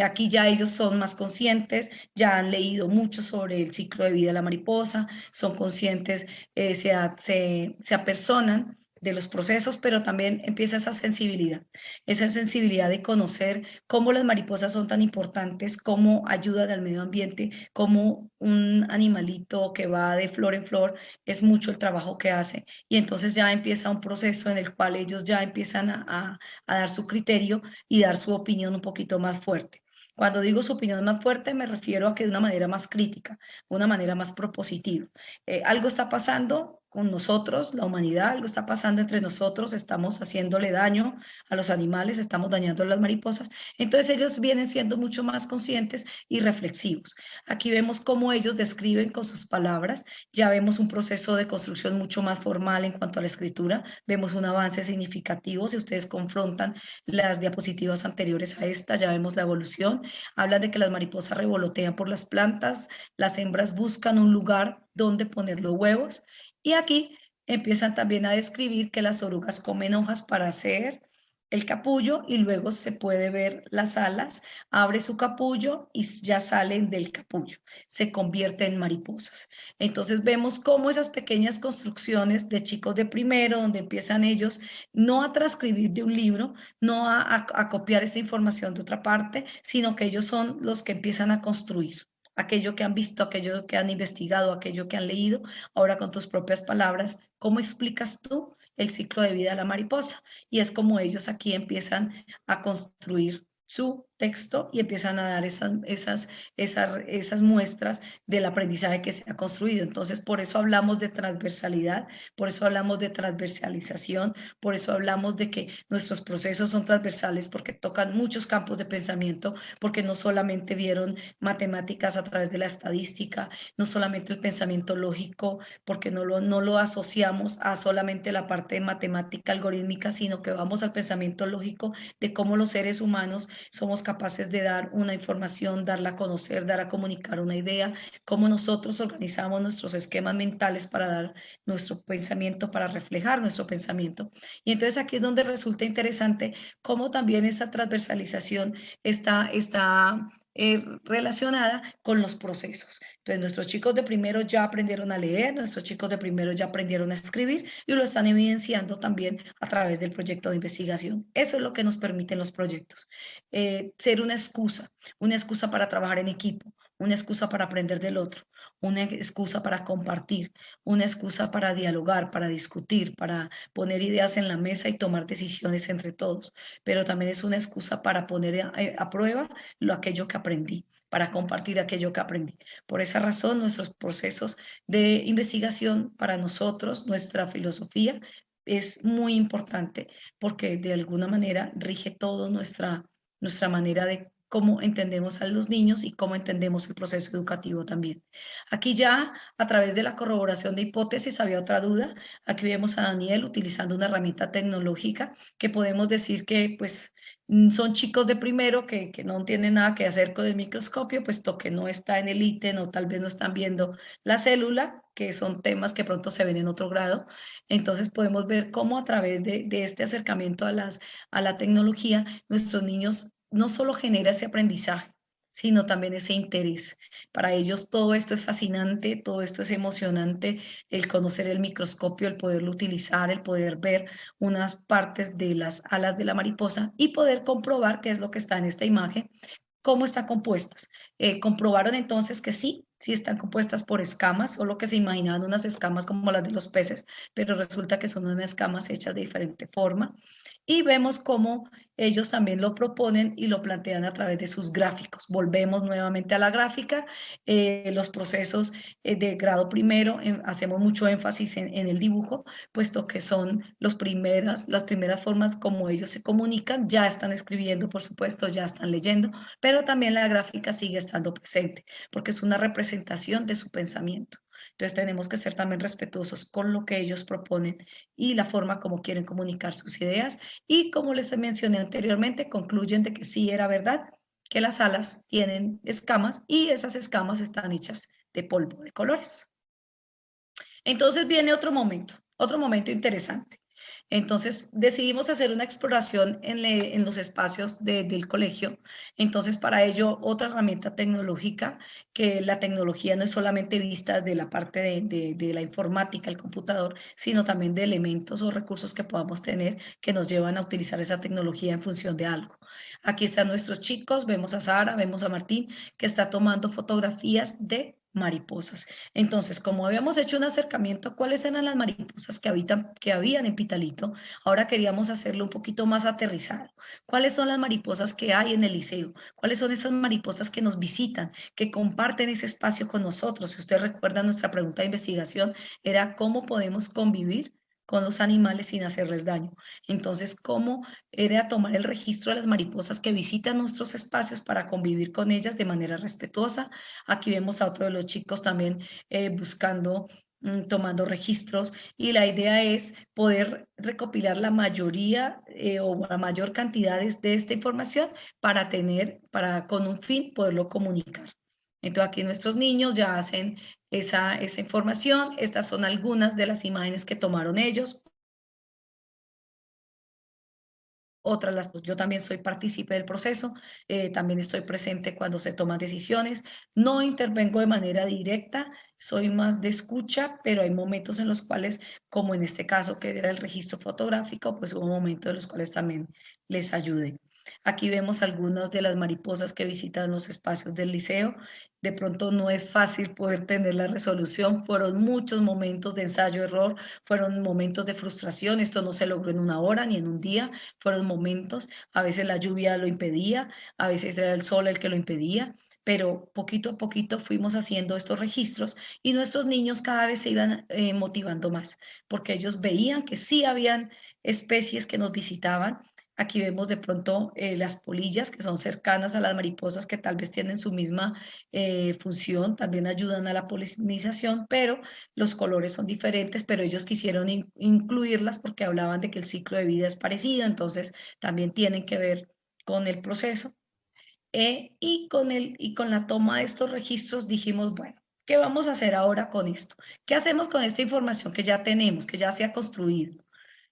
Aquí ya ellos son más conscientes, ya han leído mucho sobre el ciclo de vida de la mariposa, son conscientes, se apersonan de los procesos, pero también empieza esa sensibilidad de conocer cómo las mariposas son tan importantes, cómo ayudan al medio ambiente, cómo un animalito que va de flor en flor es mucho el trabajo que hace. Y entonces ya empieza un proceso en el cual ellos ya empiezan a dar su criterio y dar su opinión un poquito más fuerte. Cuando digo su opinión más fuerte, me refiero a que de una manera más crítica, una manera más propositiva. Algo está pasando con nosotros, la humanidad, algo está pasando entre nosotros, estamos haciéndole daño a los animales, estamos dañando a las mariposas. Entonces ellos vienen siendo mucho más conscientes y reflexivos. Aquí vemos cómo ellos describen con sus palabras, ya vemos un proceso de construcción mucho más formal en cuanto a la escritura, vemos un avance significativo. Si ustedes confrontan las diapositivas anteriores a esta, ya vemos la evolución. Hablan de que las mariposas revolotean por las plantas, las hembras buscan un lugar donde poner los huevos y aquí empiezan también a describir que las orugas comen hojas para hacer el capullo y luego se puede ver las alas, abre su capullo y ya salen del capullo, se convierten en mariposas. Entonces vemos cómo esas pequeñas construcciones de chicos de primero, donde empiezan ellos no a transcribir de un libro, no a copiar esta información de otra parte, sino que ellos son los que empiezan a construir aquello que han visto, aquello que han investigado, aquello que han leído. Ahora con tus propias palabras, ¿cómo explicas tú el ciclo de vida de la mariposa? Y es como ellos aquí empiezan a construir su texto y empiezan a dar esas muestras del aprendizaje que se ha construido. Entonces, por eso hablamos de transversalidad, por eso hablamos de transversalización, por eso hablamos de que nuestros procesos son transversales porque tocan muchos campos de pensamiento, porque no solamente vieron matemáticas a través de la estadística, no solamente el pensamiento lógico, porque no lo asociamos a solamente la parte de matemática algorítmica, sino que vamos al pensamiento lógico de cómo los seres humanos somos capaces de dar una información, darla a conocer, dar a comunicar una idea, cómo nosotros organizamos nuestros esquemas mentales para dar nuestro pensamiento, para reflejar nuestro pensamiento. Y entonces aquí es donde resulta interesante cómo también esa transversalización está relacionada con los procesos. Entonces, nuestros chicos de primero ya aprendieron a leer, nuestros chicos de primero ya aprendieron a escribir y lo están evidenciando también a través del proyecto de investigación. Eso es lo que nos permiten los proyectos. Ser una excusa para trabajar en equipo, una excusa para aprender del otro, una excusa para compartir, una excusa para dialogar, para discutir, para poner ideas en la mesa y tomar decisiones entre todos, pero también es una excusa para poner a prueba aquello que aprendí, para compartir aquello que aprendí. Por esa razón, nuestros procesos de investigación para nosotros, nuestra filosofía, es muy importante porque de alguna manera rige todo nuestra manera de cómo entendemos a los niños y cómo entendemos el proceso educativo también. Aquí ya, a través de la corroboración de hipótesis, había otra duda. Aquí vemos a Daniel utilizando una herramienta tecnológica que podemos decir que, pues, son chicos de primero que no tienen nada que hacer con el microscopio, puesto que no está en el ítem o tal vez no están viendo la célula, que son temas que pronto se ven en otro grado. Entonces podemos ver cómo a través de este acercamiento a la tecnología, nuestros niños no solo genera ese aprendizaje, sino también ese interés. Para ellos todo esto es fascinante, todo esto es emocionante, el conocer el microscopio, el poderlo utilizar, el poder ver unas partes de las alas de la mariposa y poder comprobar qué es lo que está en esta imagen, cómo están compuestas. Comprobaron entonces que sí están compuestas por escamas, solo que se imaginaban unas escamas como las de los peces, pero resulta que son unas escamas hechas de diferente forma. Y vemos cómo ellos también lo proponen y lo plantean a través de sus gráficos. Volvemos nuevamente a la gráfica, los procesos de grado primero, hacemos mucho énfasis en el dibujo, puesto que son las primeras formas como ellos se comunican, ya están escribiendo, por supuesto, ya están leyendo, pero también la gráfica sigue estando presente, porque es una representación de su pensamiento. Entonces tenemos que ser también respetuosos con lo que ellos proponen y la forma como quieren comunicar sus ideas. Y como les mencioné anteriormente, concluyen de que sí era verdad que las alas tienen escamas y esas escamas están hechas de polvo de colores. Entonces viene otro momento interesante. Entonces decidimos hacer una exploración en los espacios del colegio. Entonces para ello otra herramienta tecnológica, que la tecnología no es solamente vista desde la parte de la informática, el computador, sino también de elementos o recursos que podamos tener que nos llevan a utilizar esa tecnología en función de algo. Aquí están nuestros chicos, vemos a Sara, vemos a Martín, que está tomando fotografías de mariposas. Entonces, como habíamos hecho un acercamiento a cuáles eran las mariposas que habían en Pitalito, ahora queríamos hacerlo un poquito más aterrizado. ¿Cuáles son las mariposas que hay en el liceo? ¿Cuáles son esas mariposas que nos visitan, que comparten ese espacio con nosotros? Si usted recuerda, nuestra pregunta de investigación era cómo podemos convivir con los animales sin hacerles daño. Entonces, ¿cómo era tomar el registro de las mariposas que visitan nuestros espacios para convivir con ellas de manera respetuosa? Aquí vemos a otro de los chicos también buscando, tomando registros y la idea es poder recopilar la mayoría o la mayor cantidad de esta información para con un fin poderlo comunicar. Entonces aquí nuestros niños ya hacen esa información. Estas son algunas de las imágenes que tomaron ellos. Yo también soy partícipe del proceso, también estoy presente cuando se toman decisiones, no intervengo de manera directa, soy más de escucha, pero hay momentos en los cuales, como en este caso que era el registro fotográfico, pues hubo momentos en los cuales también les ayudé. Aquí vemos algunas de las mariposas que visitan los espacios del liceo. De pronto no es fácil poder tener la resolución. Fueron muchos momentos de ensayo-error, fueron momentos de frustración. Esto no se logró en una hora ni en un día. Fueron momentos. A veces la lluvia lo impedía, a veces era el sol el que lo impedía. Pero poquito a poquito fuimos haciendo estos registros y nuestros niños cada vez se iban motivando más, porque ellos veían que sí habían especies que nos visitaban. Aquí vemos de pronto las polillas que son cercanas a las mariposas que tal vez tienen su misma función, también ayudan a la polinización, pero los colores son diferentes, pero ellos quisieron incluirlas porque hablaban de que el ciclo de vida es parecido, entonces también tienen que ver con el proceso. Y con la toma de estos registros dijimos, bueno, ¿qué vamos a hacer ahora con esto? ¿Qué hacemos con esta información que ya tenemos, que ya se ha construido?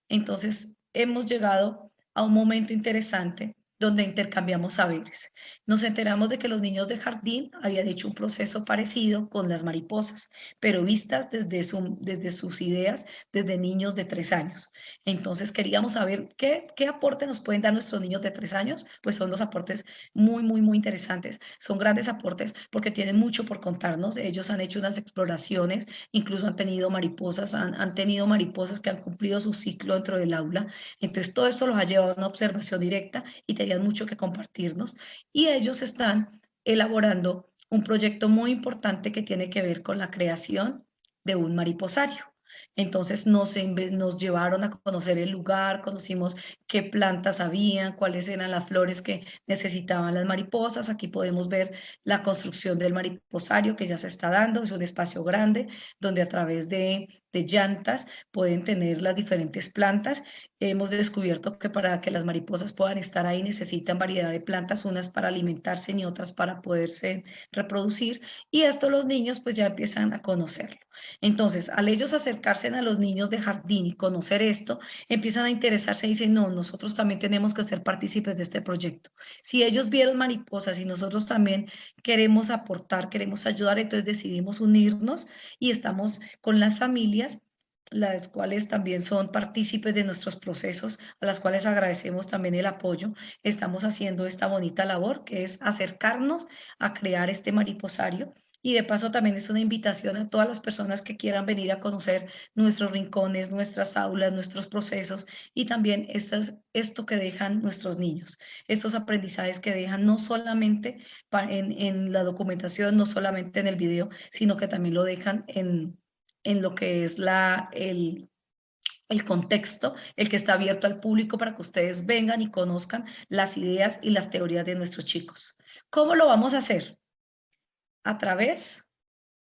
Entonces, hemos llegado a un momento interesante donde intercambiamos saberes. Nos enteramos de que los niños de jardín habían hecho un proceso parecido con las mariposas, pero vistas desde sus ideas, desde niños de 3 años. Entonces, queríamos saber qué aporte nos pueden dar nuestros niños de 3 años. Pues son los aportes muy, muy, muy interesantes. Son grandes aportes porque tienen mucho por contarnos. Ellos han hecho unas exploraciones, incluso han tenido mariposas, han tenido mariposas que han cumplido su ciclo dentro del aula. Entonces, todo esto los ha llevado a una observación directa y tenían mucho que compartirnos. Y ellos están elaborando un proyecto muy importante que tiene que ver con la creación de un mariposario. Entonces nos llevaron a conocer el lugar, conocimos qué plantas habían, cuáles eran las flores que necesitaban las mariposas. Aquí podemos ver la construcción del mariposario que ya se está dando. Es un espacio grande donde a través de llantas pueden tener las diferentes plantas. Hemos descubierto que para que las mariposas puedan estar ahí necesitan variedad de plantas, unas para alimentarse y otras para poderse reproducir. Y esto los niños pues ya empiezan a conocerlo. Entonces, al ellos acercarse a los niños de jardín y conocer esto, empiezan a interesarse y dicen, no, nosotros también tenemos que ser partícipes de este proyecto. Si ellos vieron mariposas y nosotros también queremos aportar, queremos ayudar, entonces decidimos unirnos y estamos con las familias, las cuales también son partícipes de nuestros procesos, a las cuales agradecemos también el apoyo. Estamos haciendo esta bonita labor que es acercarnos a crear este mariposario. Y de paso también es una invitación a todas las personas que quieran venir a conocer nuestros rincones, nuestras aulas, nuestros procesos y también esto que dejan nuestros niños, estos aprendizajes que dejan no solamente en la documentación, no solamente en el video, sino que también lo dejan en lo que es el contexto, el que está abierto al público para que ustedes vengan y conozcan las ideas y las teorías de nuestros chicos. ¿Cómo lo vamos a hacer? A través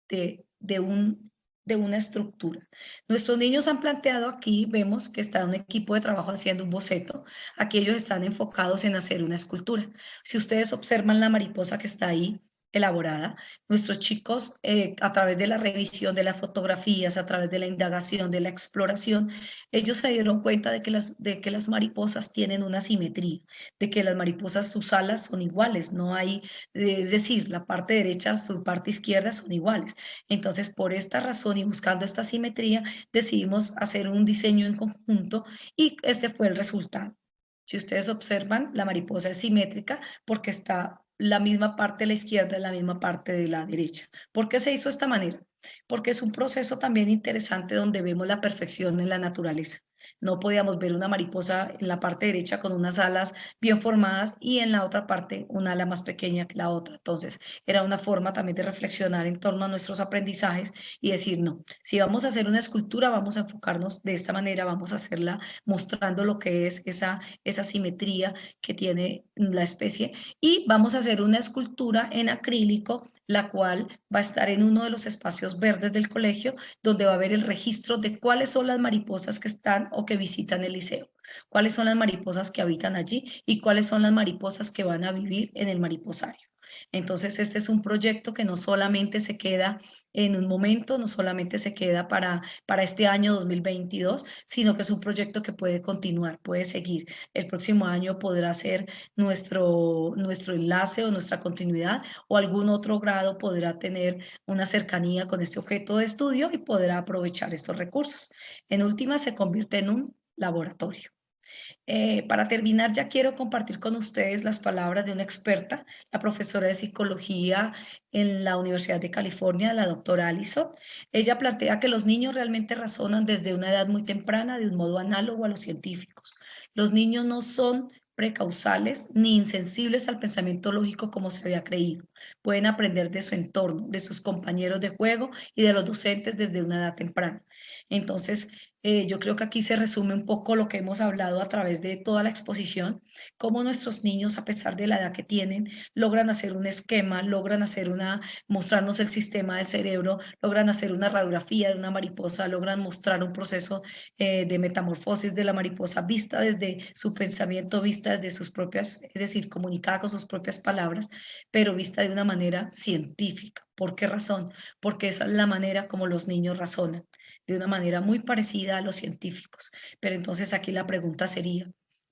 de una estructura. Nuestros niños han planteado aquí, vemos que está un equipo de trabajo haciendo un boceto. Aquí ellos están enfocados en hacer una escultura. Si ustedes observan la mariposa que está ahí elaborada, nuestros chicos a través de la revisión de las fotografías, a través de la indagación, de la exploración, ellos se dieron cuenta de que las mariposas tienen una simetría, de que las mariposas, sus alas son iguales, no hay, es decir, la parte derecha, su parte izquierda son iguales. Entonces, por esta razón y buscando esta simetría, decidimos hacer un diseño en conjunto y este fue el resultado. Si ustedes observan, la mariposa es simétrica porque está la misma parte de la izquierda y la misma parte de la derecha. ¿Por qué se hizo de esta manera? Porque es un proceso también interesante donde vemos la perfección en la naturaleza. No podíamos ver una mariposa en la parte derecha con unas alas bien formadas y en la otra parte un ala más pequeña que la otra. Entonces, era una forma también de reflexionar en torno a nuestros aprendizajes y decir, no, si vamos a hacer una escultura, vamos a enfocarnos de esta manera, vamos a hacerla mostrando lo que es esa simetría que tiene la especie y vamos a hacer una escultura en acrílico, la cual va a estar en uno de los espacios verdes del colegio, donde va a haber el registro de cuáles son las mariposas que están o que visitan el liceo, cuáles son las mariposas que habitan allí y cuáles son las mariposas que van a vivir en el mariposario. Entonces, este es un proyecto que no solamente se queda en un momento, no solamente se queda para este año 2022, sino que es un proyecto que puede continuar, puede seguir. El próximo año podrá ser nuestro enlace o nuestra continuidad o algún otro grado podrá tener una cercanía con este objeto de estudio y podrá aprovechar estos recursos. En última, se convierte en un laboratorio. Para terminar, ya quiero compartir con ustedes las palabras de una experta, la profesora de psicología en la Universidad de California, la doctora Allison. Ella plantea que los niños realmente razonan desde una edad muy temprana de un modo análogo a los científicos. Los niños no son precausales ni insensibles al pensamiento lógico como se había creído. Pueden aprender de su entorno, de sus compañeros de juego y de los docentes desde una edad temprana. Entonces, yo creo que aquí se resume un poco lo que hemos hablado a través de toda la exposición, cómo nuestros niños, a pesar de la edad que tienen, logran hacer un esquema, logran hacer mostrarnos el sistema del cerebro, logran hacer una radiografía de una mariposa, logran mostrar un proceso de metamorfosis de la mariposa vista desde su pensamiento, vista desde sus propias, es decir, comunicada con sus propias palabras, pero vista de una manera científica. ¿Por qué razón? Porque esa es la manera como los niños razonan, de una manera muy parecida a los científicos. Pero entonces aquí la pregunta sería,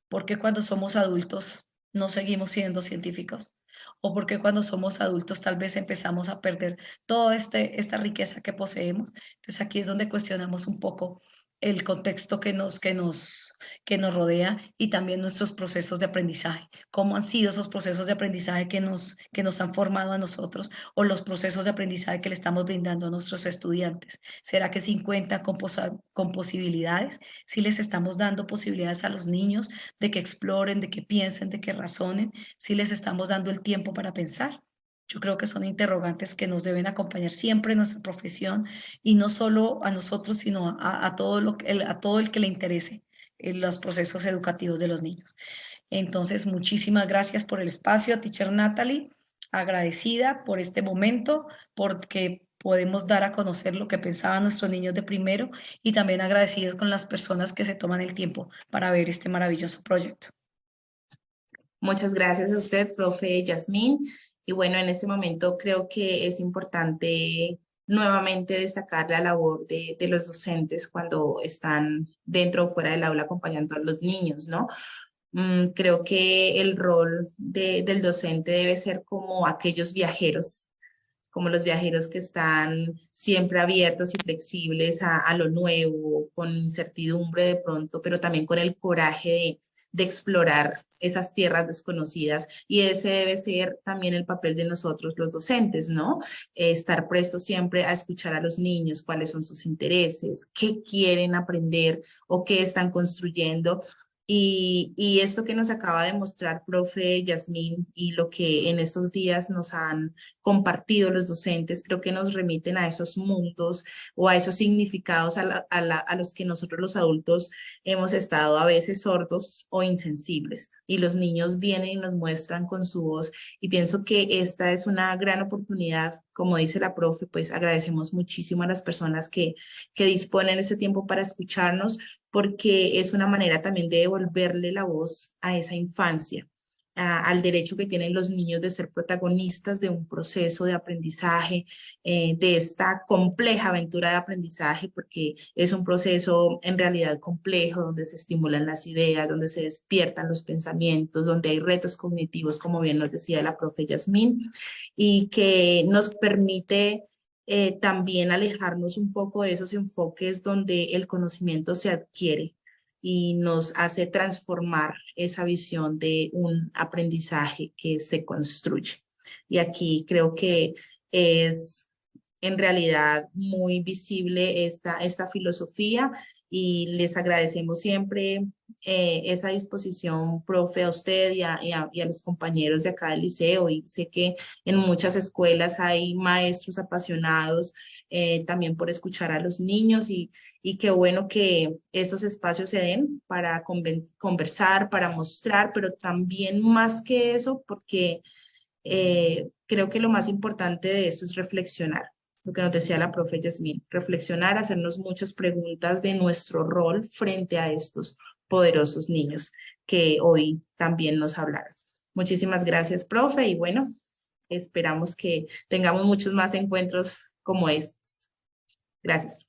¿por qué cuando somos adultos no seguimos siendo científicos? ¿O por qué cuando somos adultos tal vez empezamos a perder toda esta riqueza que poseemos? Entonces aquí es donde cuestionamos un poco el contexto que nos rodea y también nuestros procesos de aprendizaje. ¿Cómo han sido esos procesos de aprendizaje que nos han formado a nosotros o los procesos de aprendizaje que le estamos brindando a nuestros estudiantes? ¿Será que 50 con posibilidades? Si les estamos dando posibilidades a los niños de que exploren, de que piensen, de que razonen, si les estamos dando el tiempo para pensar. Yo creo que son interrogantes que nos deben acompañar siempre en nuestra profesión y no solo a nosotros, sino a todo el que le interese en los procesos educativos de los niños. Entonces, muchísimas gracias por el espacio, Teacher Natalie, agradecida por este momento, porque podemos dar a conocer lo que pensaban nuestros niños de primero y también agradecidos con las personas que se toman el tiempo para ver este maravilloso proyecto. Muchas gracias a usted, profe Yasmín. Y bueno, en este momento creo que es importante nuevamente destacar la labor de los docentes cuando están dentro o fuera del aula acompañando a los niños, ¿no? Creo que el rol del docente debe ser como aquellos viajeros, como los viajeros que están siempre abiertos y flexibles a lo nuevo, con incertidumbre de pronto, pero también con el coraje de explorar esas tierras desconocidas. Y ese debe ser también el papel de nosotros los docentes, ¿no? Estar prestos siempre a escuchar a los niños, cuáles son sus intereses, qué quieren aprender o qué están construyendo. Y esto que nos acaba de mostrar, profe Yasmín, y lo que en estos días nos han compartido los docentes, creo que nos remiten a esos mundos o a esos significados a los que nosotros los adultos hemos estado a veces sordos o insensibles. Y los niños vienen y nos muestran con su voz. Y pienso que esta es una gran oportunidad, como dice la profe, pues agradecemos muchísimo a las personas que disponen ese tiempo para escucharnos, porque es una manera también de devolverle la voz a esa infancia, al derecho que tienen los niños de ser protagonistas de un proceso de aprendizaje, de esta compleja aventura de aprendizaje, porque es un proceso en realidad complejo, donde se estimulan las ideas, donde se despiertan los pensamientos, donde hay retos cognitivos, como bien nos decía la profe Yasmín, y que nos permite también alejarnos un poco de esos enfoques donde el conocimiento se adquiere y nos hace transformar esa visión de un aprendizaje que se construye. Y aquí creo que es en realidad muy visible esta filosofía y les agradecemos siempre esa disposición, profe, a usted y a los compañeros de acá del liceo. Y sé que en muchas escuelas hay maestros apasionados también por escuchar a los niños y qué bueno que esos espacios se den para conversar, para mostrar, pero también más que eso, porque creo que lo más importante de esto es reflexionar. Lo que nos decía la profe Yasmín, reflexionar, hacernos muchas preguntas de nuestro rol frente a estos poderosos niños que hoy también nos hablaron. Muchísimas gracias, profe, y bueno, esperamos que tengamos muchos más encuentros como estos. Gracias.